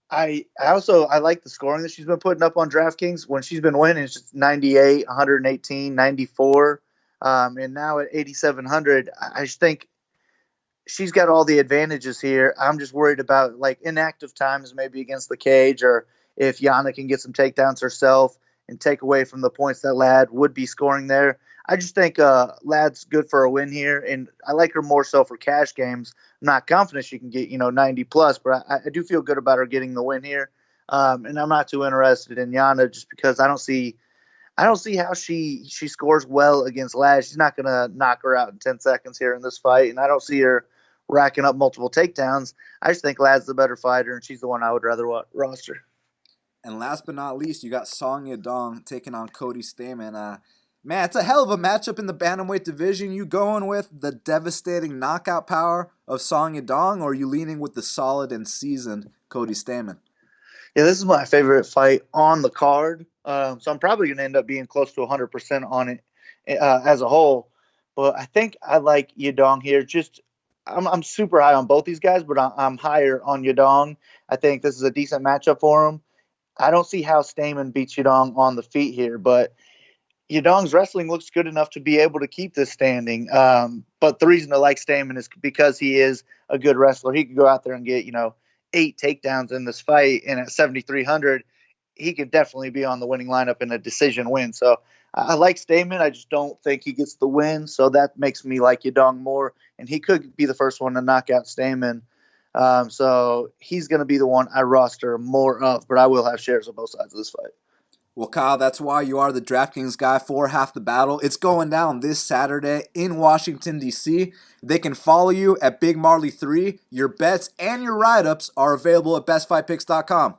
like the scoring that she's been putting up on DraftKings. When she's been winning, it's just 98, 118, 94. And now at 8,700, I just think she's got all the advantages here. I'm just worried about like inactive times maybe against the cage, or if Yana can get some takedowns herself and take away from the points that Ladd would be scoring there. I just think Ladd's good for a win here, and I like her more so for cash games. I'm not confident she can get 90 plus, but I do feel good about her getting the win here. And I'm not too interested in Yana just because I don't see how she scores well against Ladd. She's not going to knock her out in 10 seconds here in this fight, and I don't see her racking up multiple takedowns. I just think Ladd's the better fighter, and she's the one I would rather roster. And last but not least, you got Song Yadong taking on Cody Stamann. Man, it's a hell of a matchup in the bantamweight division. You going with the devastating knockout power of Song Yadong, or are you leaning with the solid and seasoned Cody Stamann. Yeah, this is my favorite fight on the card. So I'm probably going to end up being close to 100% on it as a whole. But I think I like Yadong here. I'm super high on both these guys, but I'm higher on Yadong. I think this is a decent matchup for him. I don't see how Stamann beats Yadong on the feet here, but Yadong's wrestling looks good enough to be able to keep this standing. But the reason I like Stamann is because he is a good wrestler. He could go out there and get, 8 takedowns in this fight, and at 7,300, he could definitely be on the winning lineup in a decision win. So I like Stamann. I just don't think he gets the win, so that makes me like Yadong more, and he could be the first one to knock out Stamann. So he's going to be the one I roster more of, but I will have shares on both sides of this fight. Well, Kyle, that's why you are the DraftKings guy for Half the Battle. It's going down this Saturday in Washington, D.C. They can follow you at Big Marley 3. Your bets and your write-ups are available at bestfightpicks.com.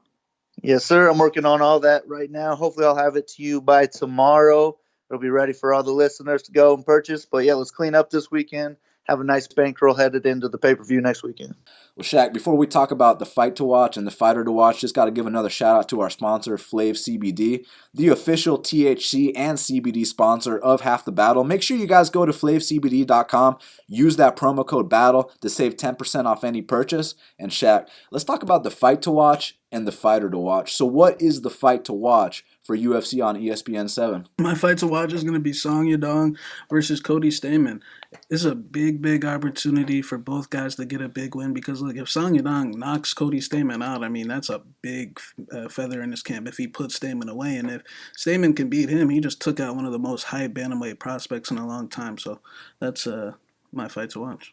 Yes, sir. I'm working on all that right now. Hopefully I'll have it to you by tomorrow. It'll be ready for all the listeners to go and purchase. But, yeah, let's clean up this weekend. Have a nice bankroll headed into the pay-per-view next weekend. Well, Shaq, before we talk about the fight to watch and the fighter to watch, just got to give another shout out to our sponsor, Flav CBD, the official THC and CBD sponsor of Half the Battle. Make sure you guys go to flavcbd.com, use that promo code BATTLE to save 10% off any purchase. And Shaq, let's talk about the fight to watch and the fighter to watch. So what is the fight to watch for UFC on ESPN 7? My fight to watch is going to be Song Yadong versus Cody Stamann. This is a big opportunity for both guys to get a big win because, look, if Song Yadong knocks Cody Stamann out, I mean, that's a big feather in his camp if he puts Stamann away. And if Stamann can beat him, he just took out one of the most high bantamweight prospects in a long time. So that's my fight to watch.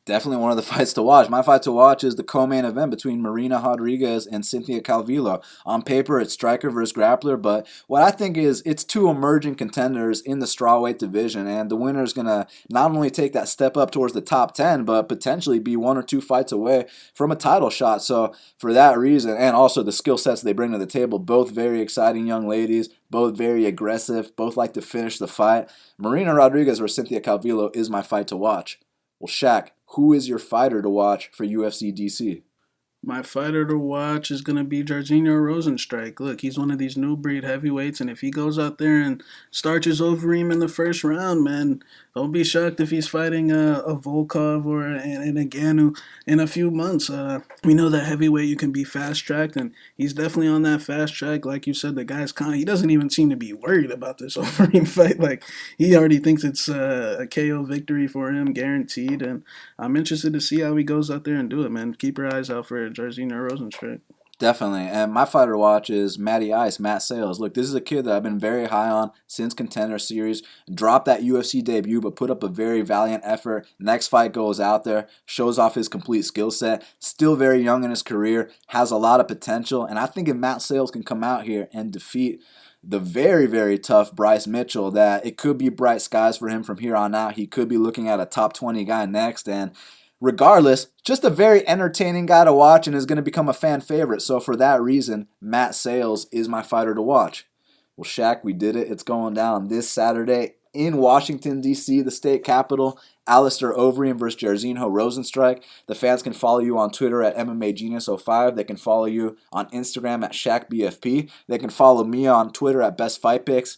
Definitely one of the fights to watch. My fight to watch is the co-main event between Marina Rodriguez and Cynthia Calvillo. On paper, it's striker versus grappler, but what I think is it's two emerging contenders in the strawweight division, and the winner is going to not only take that step up towards the top 10, but potentially be 1 or 2 fights away from a title shot. So for that reason, and also the skill sets they bring to the table, both very exciting young ladies, both very aggressive, both like to finish the fight. Marina Rodriguez versus Cynthia Calvillo is my fight to watch. Well, Shaq, who is your fighter to watch for UFC DC? My fighter to watch is going to be Jairzinho Rozenstruik. Look, he's one of these new breed heavyweights, and if he goes out there and starches Overeem in the first round, man, don't be shocked if he's fighting a Volkov or an Ngannou in a few months. We know that heavyweight you can be fast-tracked, and he's definitely on that fast track. Like you said, the guy's he doesn't even seem to be worried about this Overeem fight. Like, he already thinks it's a KO victory for him, guaranteed, and I'm interested to see how he goes out there and do it, man. Keep your eyes out for Jairzinho Rozenstruik. Definitely. And my fighter to watch is Matty Ice, Matt Sayles. Look, this is a kid that I've been very high on since Contender Series. Dropped that UFC debut, but put up a very valiant effort. Next fight goes out there, shows off his complete skill set. Still very young in his career, has a lot of potential. And I think if Matt Sayles can come out here and defeat the very tough Bryce Mitchell, that it could be bright skies for him from here on out. He could be looking at a top 20 guy next. And regardless, just a very entertaining guy to watch and is going to become a fan favorite. So for that reason, Matt Sayles is my fighter to watch. Well, Shaq, we did it. It's going down this Saturday in Washington, D.C., the state capital. Alistair Overeem versus Jairzinho Rozenstruik. The fans can follow you on Twitter at MMAGenius05. They can follow you on Instagram at ShaqBFP. They can follow me on Twitter at BestFightPicks.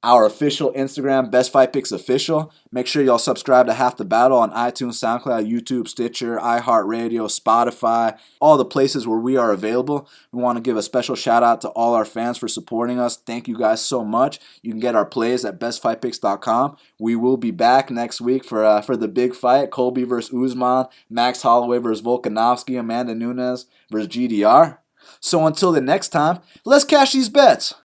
Our official Instagram, Best Fight Picks Official. Make sure y'all subscribe to Half the Battle on iTunes, SoundCloud, YouTube, Stitcher, iHeartRadio, Spotify, all the places where we are available. We want to give a special shout out to all our fans for supporting us. Thank you guys so much. You can get our plays at bestfightpicks.com. We will be back next week for the big fight, Colby versus Usman, Max Holloway versus Volkanovski, Amanda Nunes versus GDR. So until the next time, let's cash these bets.